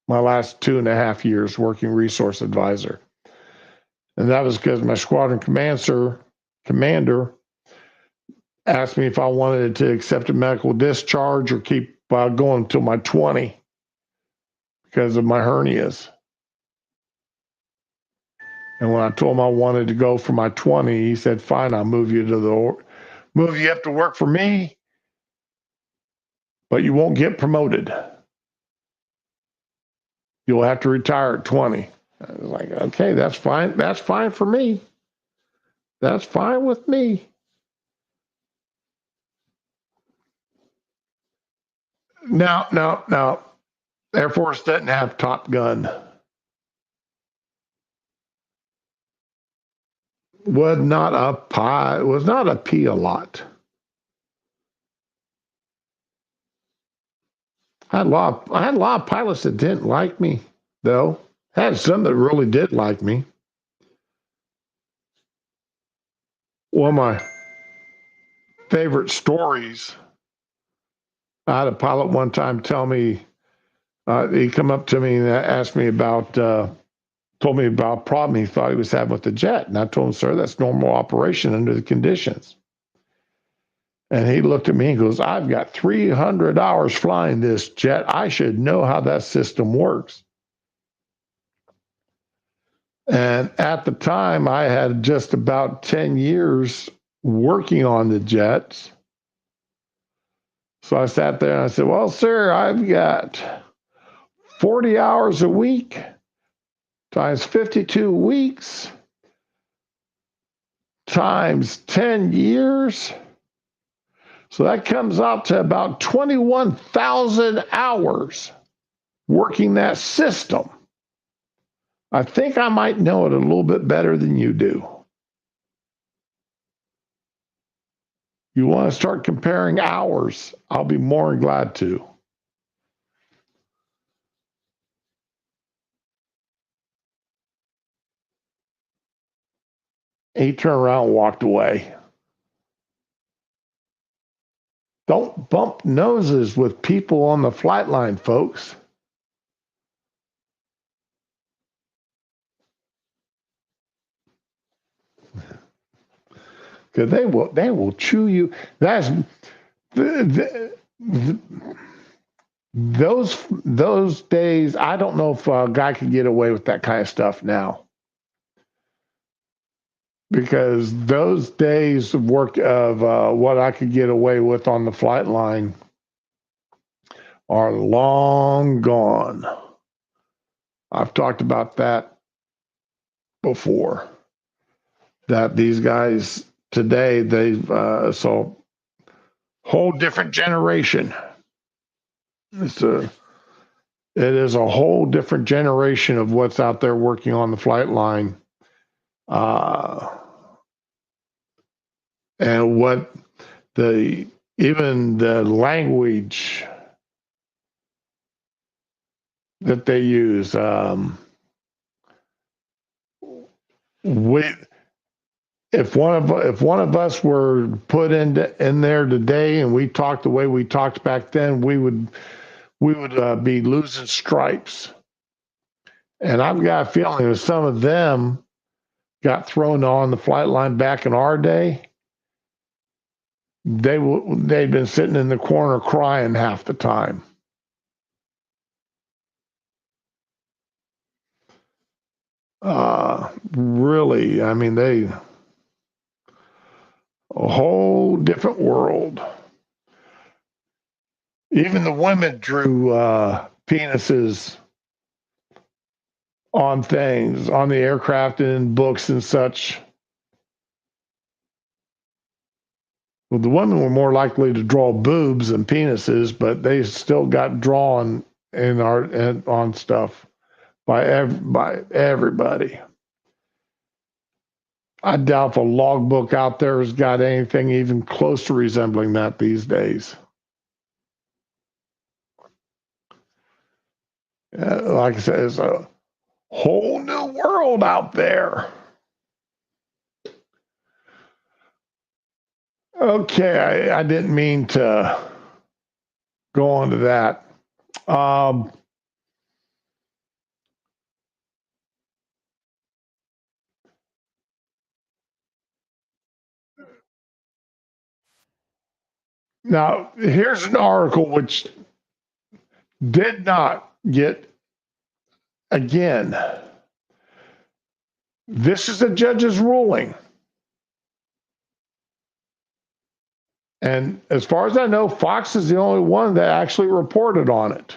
My last 2.5 years working resource advisor. And that was because my squadron commander asked me if I wanted to accept a medical discharge or keep going until my 20 because of my hernias. And when I told him I wanted to go for my 20, he said, "Fine, I'll move you up to work for me, but you won't get promoted. You'll have to retire at 20." I was like, "Okay, that's fine. That's fine for me. That's fine with me." Now, Air Force doesn't have Top Gun. Was not a P a lot. I had a lot of pilots that didn't like me, though. I had some that really did like me. One of my favorite stories, I had a pilot one time tell me, he come up to me and asked me about, told me about a problem he thought he was having with the jet. And I told him, "Sir, that's normal operation under the conditions." And he looked at me and goes, "I've got 300 hours flying this jet. I should know how that system works." And at the time, I had just about 10 years working on the jets. So I sat there and I said, "Well, sir, I've got 40 hours a week times 52 weeks times 10 years. So that comes out to about 21,000 hours working that system. I think I might know it a little bit better than you do. You want to start comparing hours, I'll be more than glad to." He turned around and walked away. Don't bump noses with people on the flight line, folks. Because they will chew you. That's those days. I don't know if a guy could get away with that kind of stuff now. Because those days of work of what I could get away with on the flight line are long gone. I've talked about that before. that these guys today, so whole different generation. It is a whole different generation of what's out there working on the flight line. And what even the language that they use. If one of us were put in there today and we talked the way we talked back then, we would be losing stripes. And I've got a feeling that some of them got thrown on the flight line back in our day, they'd been sitting in the corner crying half the time. Really, I mean, a whole different world. Even the women drew penises on things, on the aircraft and in books and such. Well, the women were more likely to draw boobs than penises, but they still got drawn on stuff by everybody. I doubt if a logbook out there has got anything even close to resembling that these days. Like I said, it's a whole new world out there. Okay, I didn't mean to go on to that. Now, here's an article which did not get, again, this is a judge's ruling. And as far as I know, Fox is the only one that actually reported on it.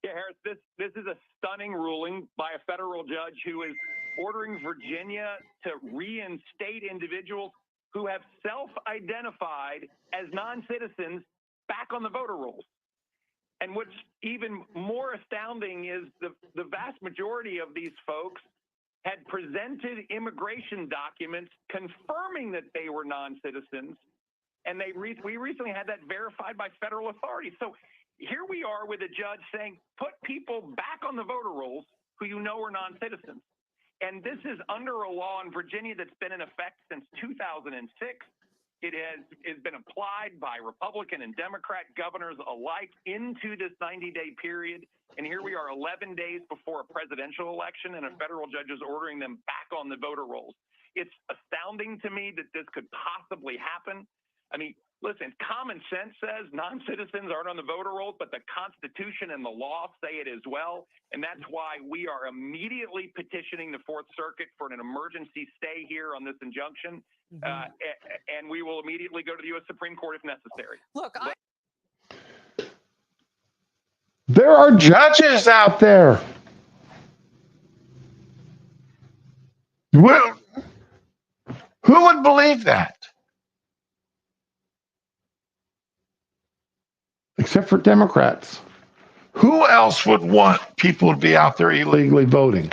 Yeah, Harris, this is a stunning ruling by a federal judge who is ordering Virginia to reinstate individuals who have self-identified as non-citizens back on the voter rolls. And what's even more astounding is the vast majority of these folks had presented immigration documents confirming that they were non-citizens, and we recently had that verified by federal authorities. So here we are with a judge saying, put people back on the voter rolls who you know are non-citizens. And this is under a law in Virginia that's been in effect since 2006. It has been applied by Republican and Democrat governors alike into this 90-day period. And here we are 11 days before a presidential election, and a federal judge is ordering them back on the voter rolls. It's astounding to me that this could possibly happen. I mean, listen, common sense says non-citizens aren't on the voter rolls, but the Constitution and the law say it as well. And that's why we are immediately petitioning the Fourth Circuit for an emergency stay here on this injunction. And we will immediately go to the U.S. Supreme Court if necessary. Look, There are judges out there. Well, who would believe that? Except for Democrats. Who else would want people to be out there illegally voting?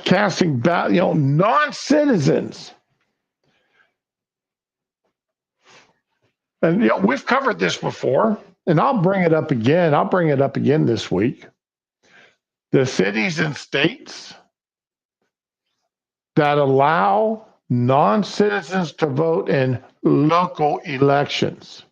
Casting ballot, non-citizens. And we've covered this before, and I'll bring it up again. I'll bring it up again this week. The cities and states that allow non-citizens to vote in local elections.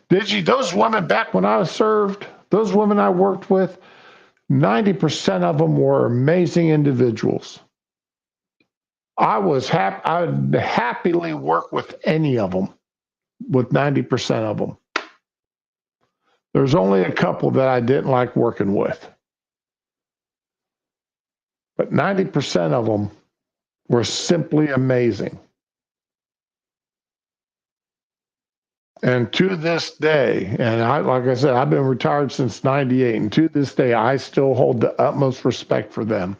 Those women back when I was served, those women I worked with, 90% of them were amazing individuals. I would happily work with any of them, with 90% of them. There's only a couple that I didn't like working with. But 90% of them were simply amazing. And to this day, and like I said, I've been retired since '98, and to this day, I still hold the utmost respect for them.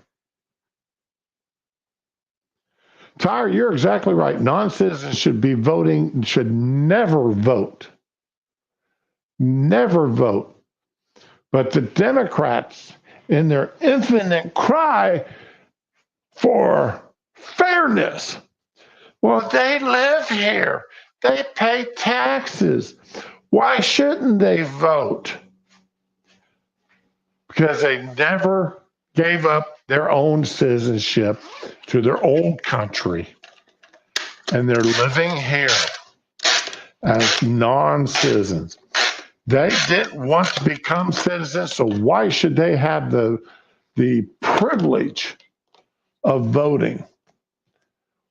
Tyre, you're exactly right. Non-citizens should be voting, should never vote. Never vote. But the Democrats, in their infinite cry for fairness, well, they live here. They pay taxes. Why shouldn't they vote? Because they never gave up their own citizenship to their old country. And they're living here as non-citizens. They didn't want to become citizens, so why should they have the privilege of voting?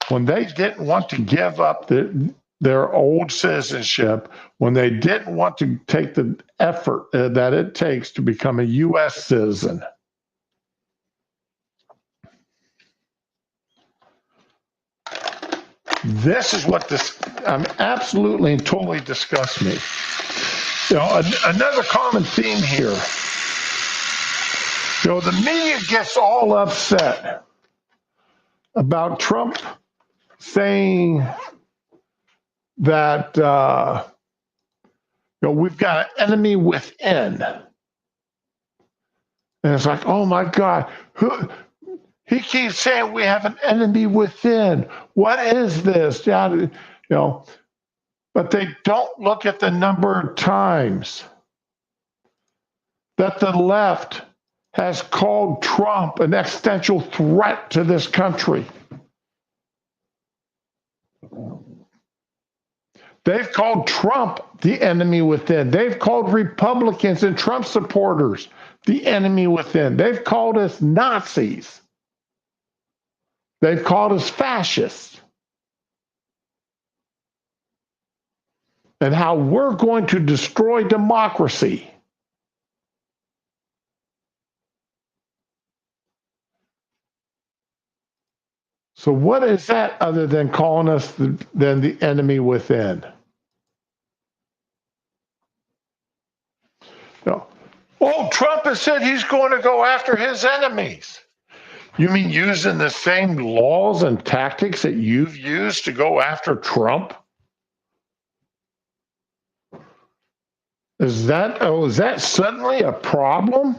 When they didn't want to give up their old citizenship, when they didn't want to take the effort that it takes to become a U.S. citizen. This is what this absolutely and totally disgusts me. You know, another common theme here. You know, the media gets all upset about Trump saying that you know, we've got an enemy within. And it's like, oh my God, he keeps saying we have an enemy within. What is this? Yeah, you know, but they don't look at the number of times that the left has called Trump an existential threat to this country. They've called Trump the enemy within. They've called Republicans and Trump supporters the enemy within. They've called us Nazis. They've called us fascists. And how we're going to destroy democracy. So what is that other than calling us the enemy within? No. Oh, Trump has said he's going to go after his enemies. You mean using the same laws and tactics that you've used to go after Trump? Is that suddenly a problem?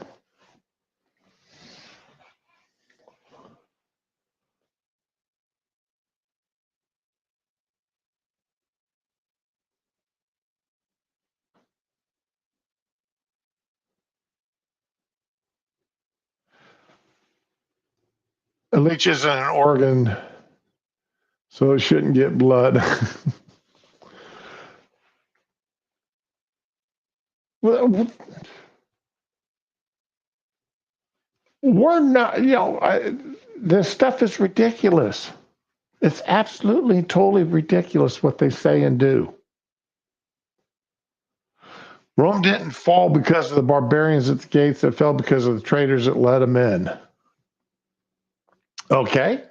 A leech isn't an organ, so it shouldn't get blood. Well, we're not, you know, this stuff is ridiculous. It's absolutely, totally ridiculous what they say and do. Rome didn't fall because of the barbarians at the gates. It fell because of the traitors that let them in. Okay.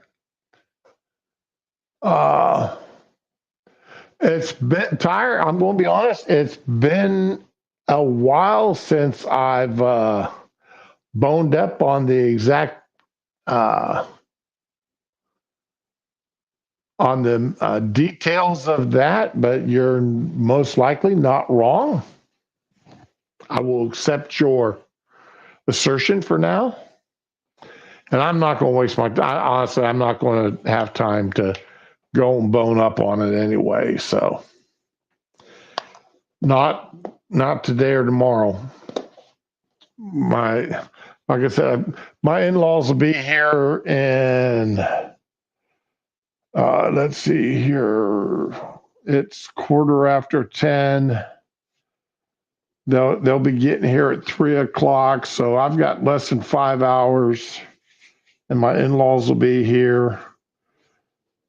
It's been Tyre. I'm going to be honest. It's been a while since I've boned up on the exact on the details of that, but you're most likely not wrong. I will accept your assertion for now. And I'm not going to waste my time. Honestly, I'm not going to have time to go and bone up on it anyway. So not today or tomorrow. Like I said, my in-laws will be here in let's see here. It's 10:15. They'll be getting here at 3:00. So I've got less than 5 hours. And my in-laws will be here.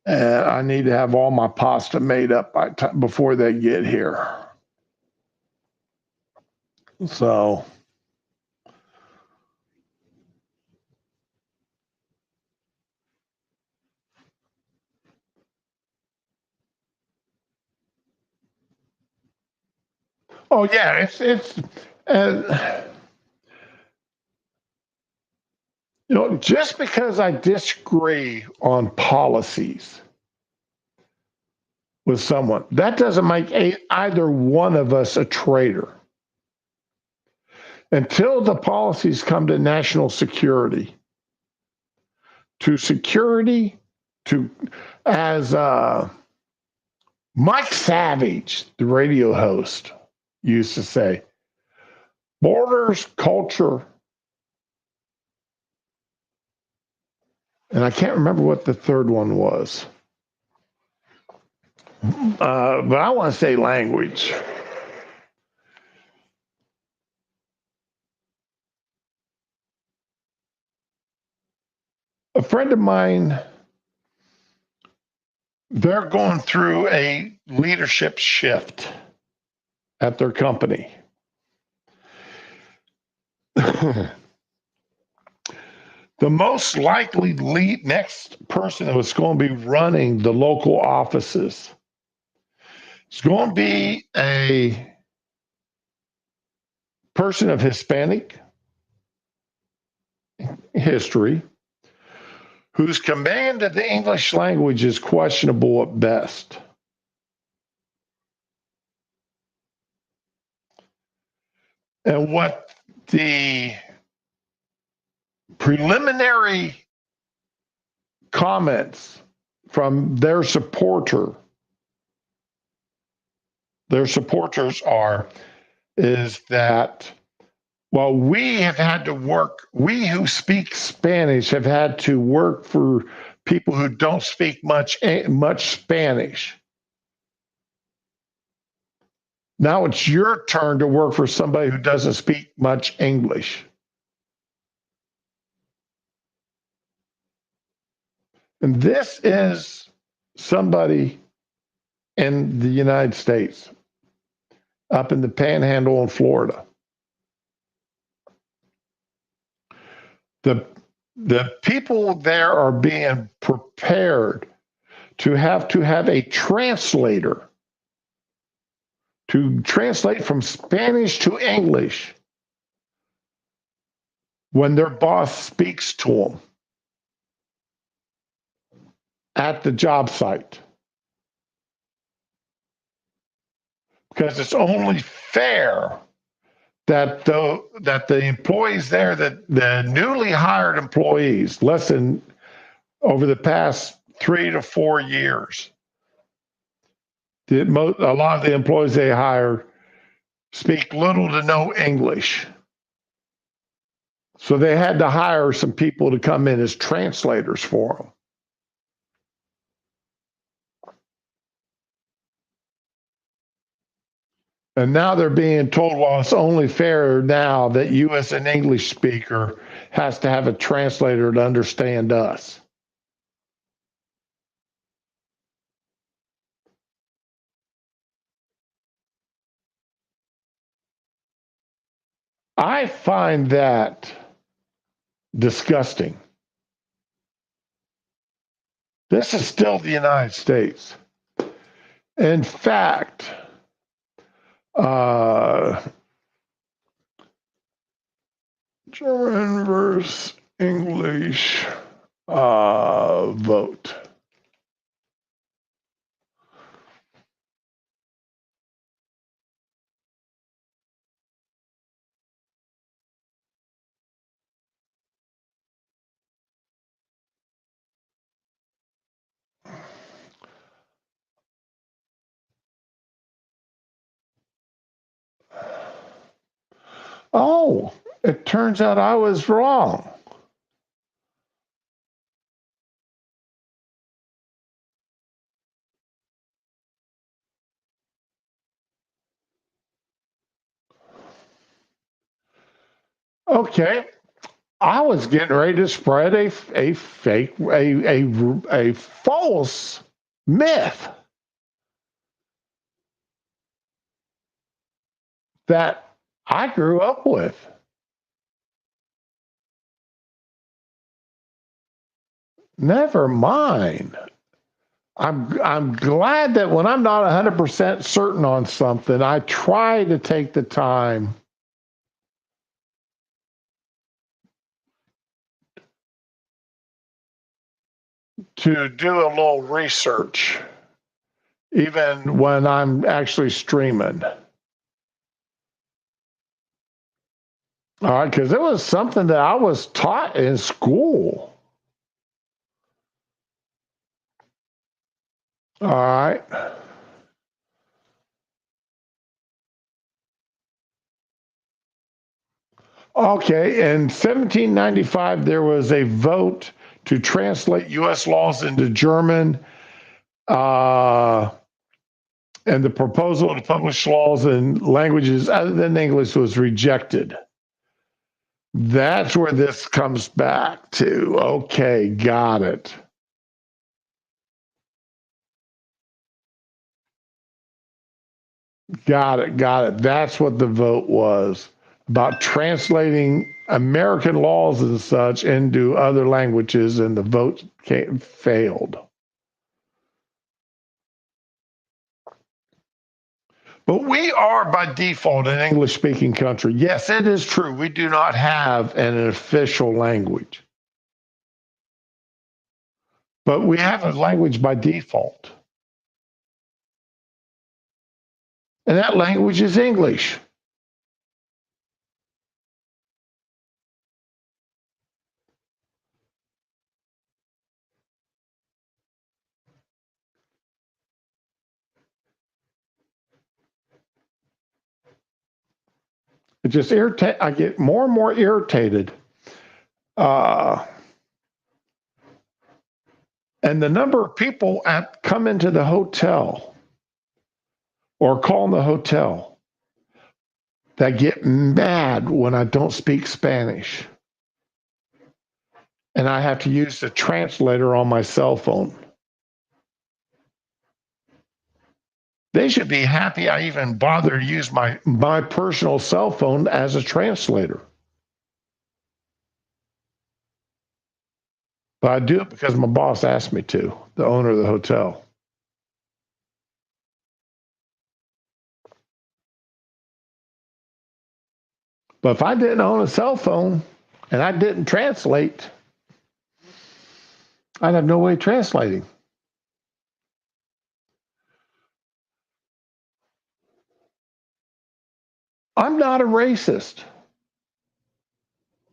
And I need to have all my pasta made up before they get here. So Oh yeah, it's uh, just because I disagree on policies with someone, that doesn't make either one of us a traitor. Until the policies come to national security, to security, to as Mike Savage, the radio host, used to say, borders, culture, and I can't remember what the third one was. But I want to say language. A friend of mine, they're going through a leadership shift at their company. The most likely next person that was going to be running the local offices is going to be a person of Hispanic history whose command of the English language is questionable at best. And what the preliminary comments from their supporters are is that, well, we who speak Spanish have had to work for people who don't speak much Spanish. Now it's your turn to work for somebody who doesn't speak much English. And this is somebody in the United States, up in the Panhandle in Florida. The people there are being prepared to have a translator to translate from Spanish to English when their boss speaks to them at the job site. Because it's only fair that the employees there, that the newly hired employees, over the past 3 to 4 years, a lot of the employees they hire speak little to no English. So they had to hire some people to come in as translators for them. And now they're being told, well, it's only fair now that you as an English speaker has to have a translator to understand us. I find that disgusting. This is still the United States. In fact, German versus English vote. Oh, it turns out I was wrong. Okay, I was getting ready to spread a false myth that I grew up with. Never mind. I'm glad that when I'm not 100% certain on something, I try to take the time to do a little research, even when I'm actually streaming. All right, because it was something that I was taught in school. All right. Okay, in 1795, there was a vote to translate U.S. laws into German, and the proposal to publish laws in languages other than English was rejected. That's where this comes back to. Okay, got it. Got it. That's what the vote was about, translating American laws and such into other languages, and the vote failed. But we are by default an English speaking country. Yes, it is true. We do not have an official language, but we have a language by default. And that language is English. It just irritate. I get more and more irritated. And the number of people come into the hotel or call in the hotel that get mad when I don't speak Spanish. And I have to use the translator on my cell phone. They should be happy I even bother to use my personal cell phone as a translator. But I do it because my boss asked me to, the owner of the hotel. But if I didn't own a cell phone and I didn't translate, I'd have no way of translating. I'm not a racist.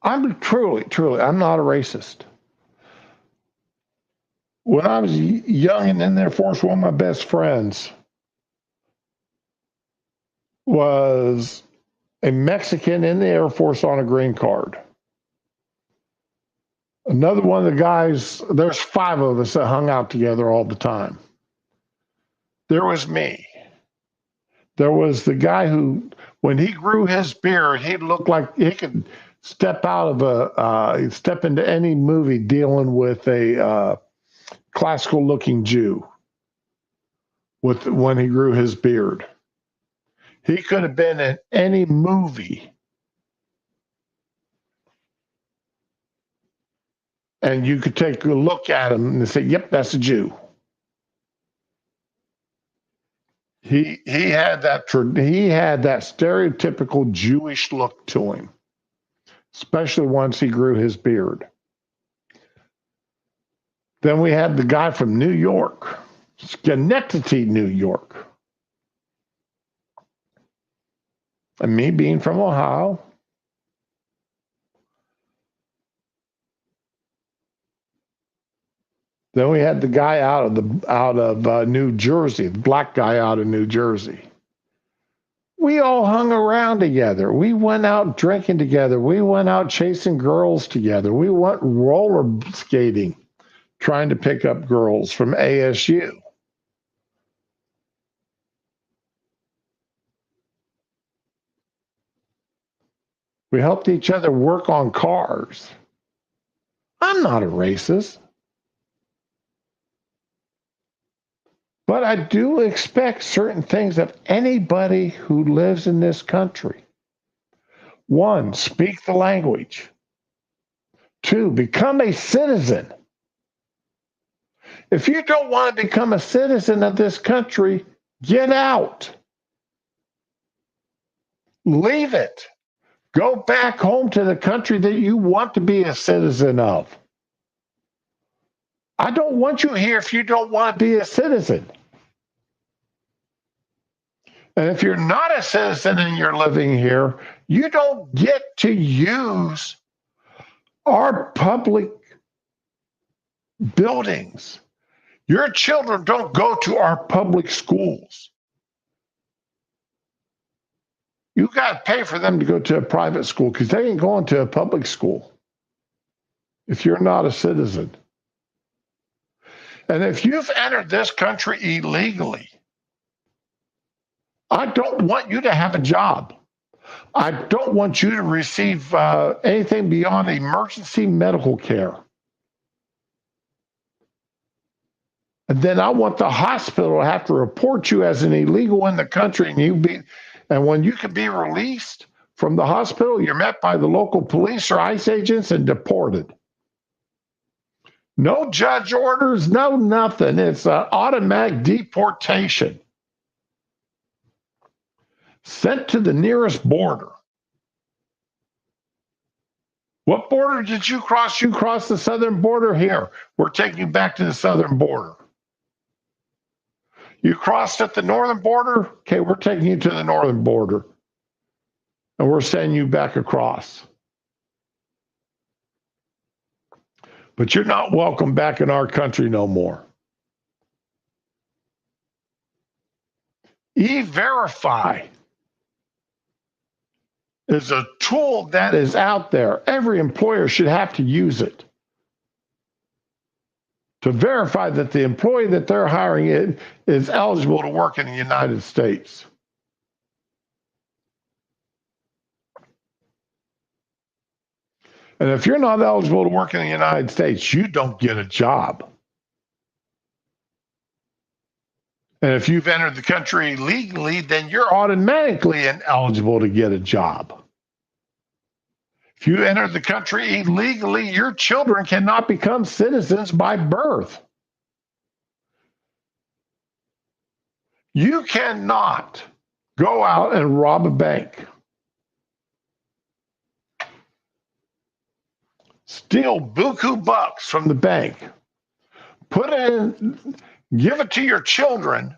I'm truly, I'm not a racist. When I was young and in the Air Force, one of my best friends was a Mexican in the Air Force on a green card. Another one of the guys, there's 5 of us that hung out together all the time. There was me. There was the guy who, when he grew his beard, he looked like he could step into any movie dealing with a classical looking Jew when he grew his beard. He could have been in any movie. And you could take a look at him and say, yep, that's a Jew. He had that stereotypical Jewish look to him, especially once he grew his beard. Then we had the guy from New York, Schenectady, New York. And me being from Ohio. Then we had the guy out of New Jersey, the black guy out of New Jersey. We all hung around together. We went out drinking together. We went out chasing girls together. We went roller skating, trying to pick up girls from ASU. We helped each other work on cars. I'm not a racist. But I do expect certain things of anybody who lives in this country. 1, speak the language. 2, become a citizen. If you don't want to become a citizen of this country, get out. Leave it. Go back home to the country that you want to be a citizen of. I don't want you here if you don't want to be a citizen. And if you're not a citizen and you're living here, you don't get to use our public buildings. Your children don't go to our public schools. You got to pay for them to go to a private school because they ain't going to a public school if you're not a citizen. And if you've entered this country illegally, I don't want you to have a job. I don't want you to receive anything beyond emergency medical care. And then I want the hospital to have to report you as an illegal in the country, and when you can be released from the hospital, you're met by the local police or ICE agents and deported. No judge orders, no nothing. It's an automatic deportation. Sent to the nearest border. What border did you cross? You crossed the southern border here. We're taking you back to the southern border. You crossed at the northern border? Okay, we're taking you to the northern border. And we're sending you back across. But you're not welcome back in our country no more. E-Verify is a tool that is out there. Every employer should have to use it to verify that the employee that they're hiring is eligible to work in the United States. And if you're not eligible to work in the United States, you don't get a job. And if you've entered the country illegally, then you're automatically ineligible to get a job. If you enter the country illegally, your children cannot become citizens by birth. You cannot go out and rob a bank, steal buku bucks from the bank, put it in, give it to your children,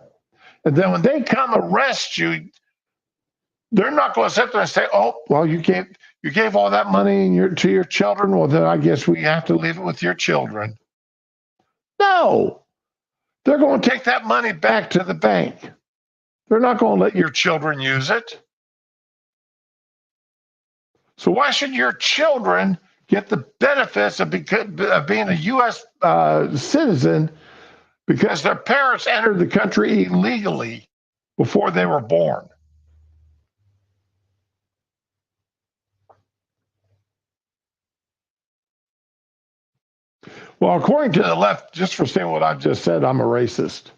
and then when they come arrest you, they're not going to sit there and say, "Oh, well, you gave all that money to your children. Well, then I guess we have to leave it with your children." No, they're going to take that money back to the bank. They're not going to let your children use it. So why should your children get the benefits of being a U.S. Citizen because their parents entered the country illegally before they were born? Well, according to the left, just for saying what I've just said, I'm a racist.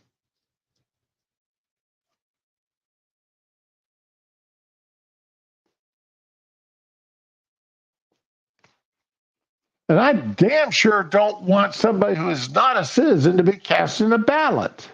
And I damn sure don't want somebody who is not a citizen to be casting a ballot.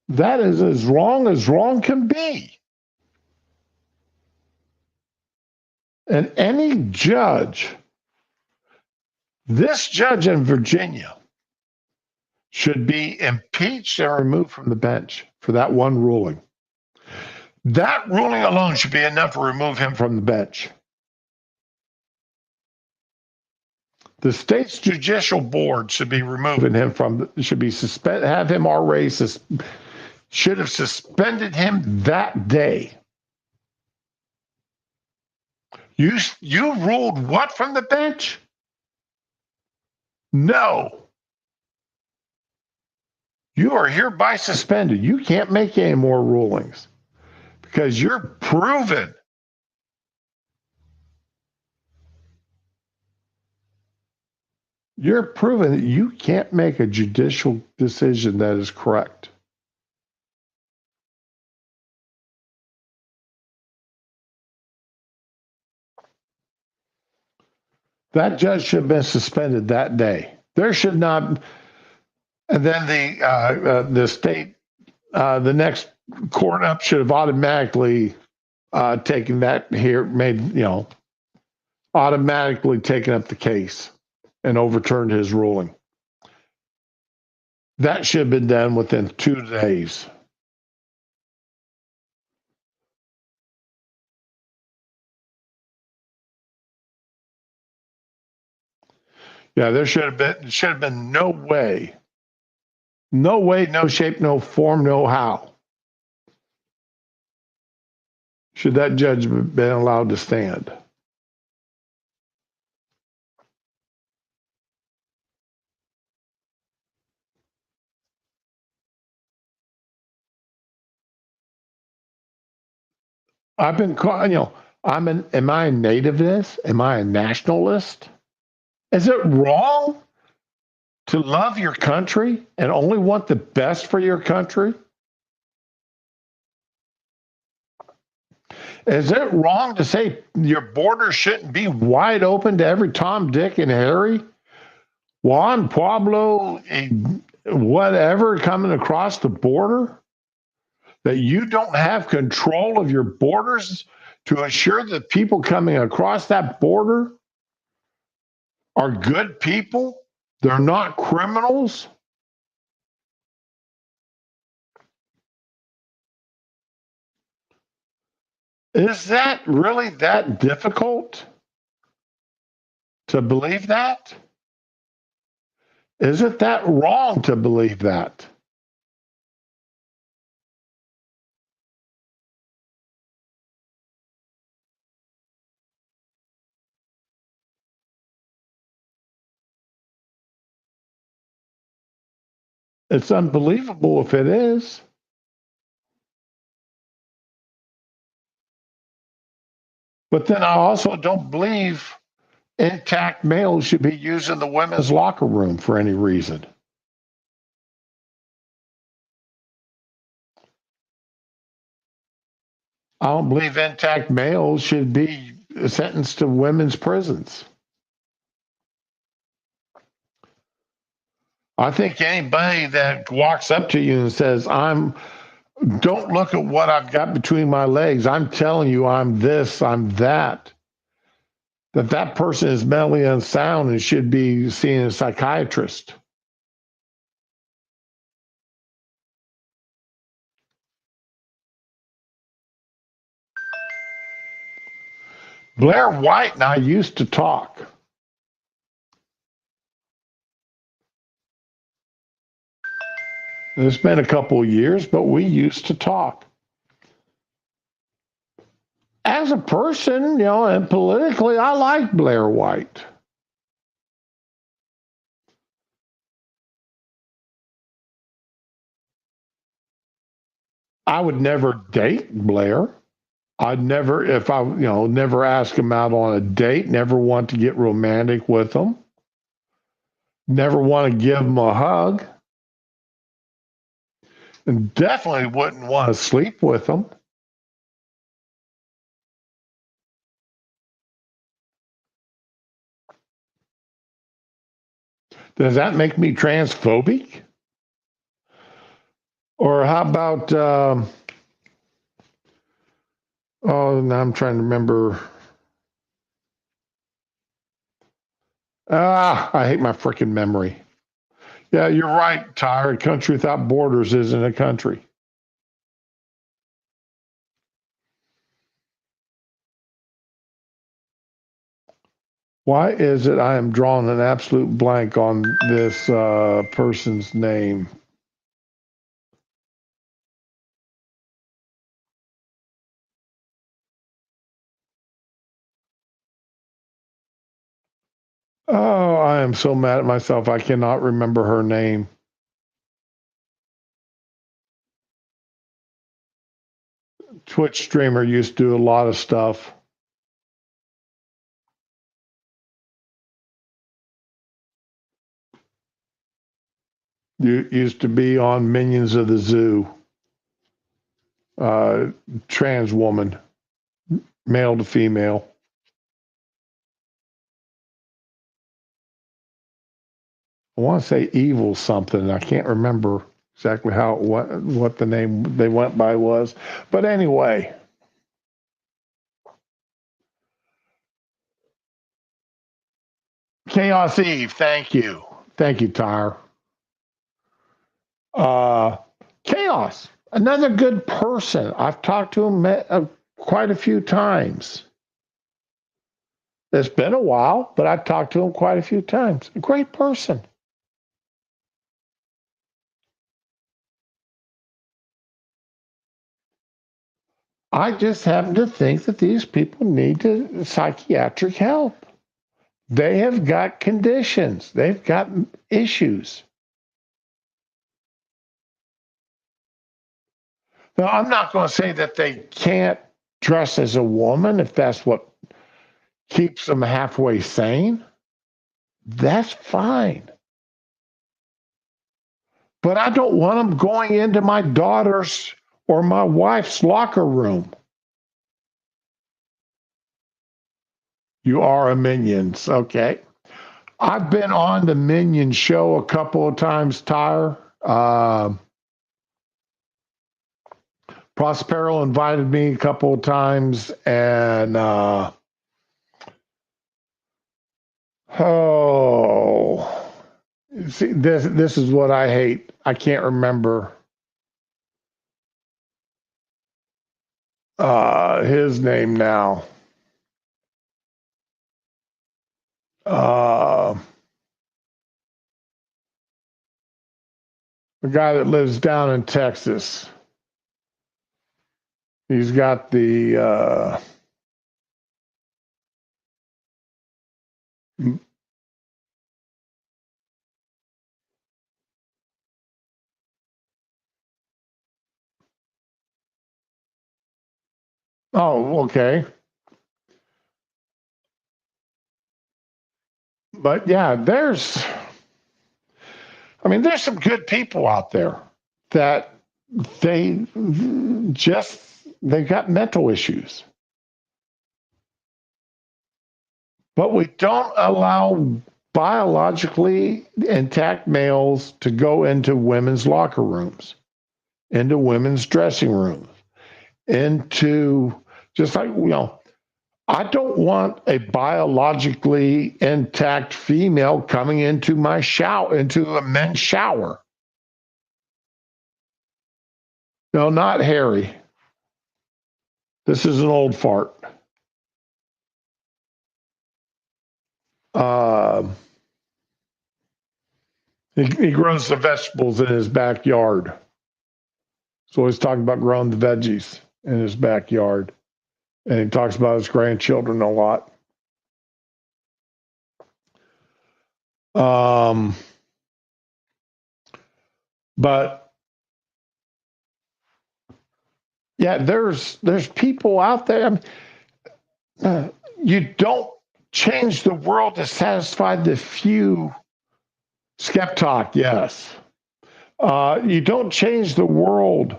That is as wrong can be. And any judge, this judge in Virginia, should be impeached and removed from the bench for that one ruling. That ruling alone should be enough to remove him from the bench. The state's judicial board should be removing him have him already should have suspended him that day. You ruled what from the bench? No. You are hereby suspended. You can't make any more rulings because you're proven You're proving that you can't make a judicial decision that is correct. That judge should have been suspended that day. There should not. And then the state, the next court up should have automatically taken that here, automatically taken up the case and overturned his ruling. That should have been done within 2 days. Yeah, there should have been no way, no shape, no form, no how should that judge have been allowed to stand. I've been called, am I a nativist? Am I a nationalist? Is it wrong to love your country and only want the best for your country? Is it wrong to say your border shouldn't be wide open to every Tom, Dick, and Harry? Juan, Pablo, whatever coming across the border? That you don't have control of your borders to assure that people coming across that border are good people? They're not criminals? Is that really that difficult to believe that? Is it that wrong to believe that? It's unbelievable if it is. But then I also don't believe intact males should be used in the women's locker room for any reason. I don't believe intact males should be sentenced to women's prisons. I think anybody that walks up to you and says, don't look at what I've got between my legs. I'm telling you, I'm this, I'm that. That person is mentally unsound and should be seeing a psychiatrist. Blair White and I used to talk. It's been a couple of years, but we used to talk. As a person, and politically, I like Blair White. I would never date Blair. I'd never, if I, never ask him out on a date, never want to get romantic with him, never want to give him a hug, and definitely wouldn't want to sleep with him. Does that make me transphobic? Or how about, now I'm trying to remember. I hate my freaking memory. Yeah, you're right, Tyre. A country without borders isn't a country. Why is it I am drawing an absolute blank on this person's name? Oh, I am so mad at myself. I cannot remember her name. Twitch streamer used to do a lot of stuff. Used to be on Minions of the Zoo. Trans woman, male to female. I want to say Evil something. I can't remember exactly what the name they went by was. But anyway. Chaos Eve, thank you. Thank you, Tyre. Chaos, another good person. I've talked to him quite a few times. It's been a while, but I've talked to him quite a few times. A great person. I just happen to think that these people need psychiatric help. They have got conditions. They've got issues. Now, I'm not going to say that they can't dress as a woman if that's what keeps them halfway sane. That's fine. But I don't want them going into my daughter's or my wife's locker room. You are a Minions, okay. I've been on the Minion show a couple of times, Tyre. Prospero invited me a couple of times, and see, this is what I hate. I can't remember his name now. The guy that lives down in Texas. He's got the oh, okay. But yeah, there's some good people out there that they've got mental issues. But we don't allow biologically intact males to go into women's locker rooms, into women's dressing rooms, into just like, I don't want a biologically intact female coming into my shower, into a men's shower. No, not Harry. This is an old fart. He grows the vegetables in his backyard. So he's talking about growing the veggies in his backyard. And he talks about his grandchildren a lot. But yeah, there's people out there. You don't change the world to satisfy the few. Skeptalk, yes. You don't change the world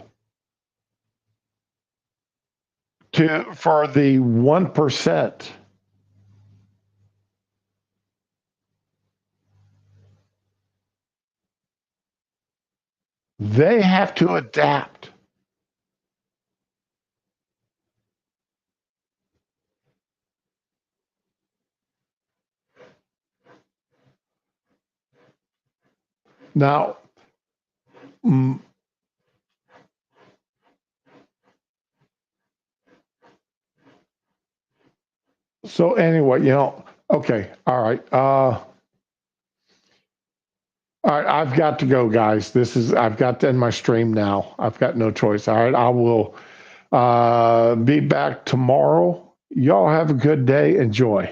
for the 1%. They have to adapt. Now, so anyway, okay, all right. All right, I've got to go, guys. I've got to end my stream now. I've got no choice. All right, I will be back tomorrow. Y'all have a good day. Enjoy.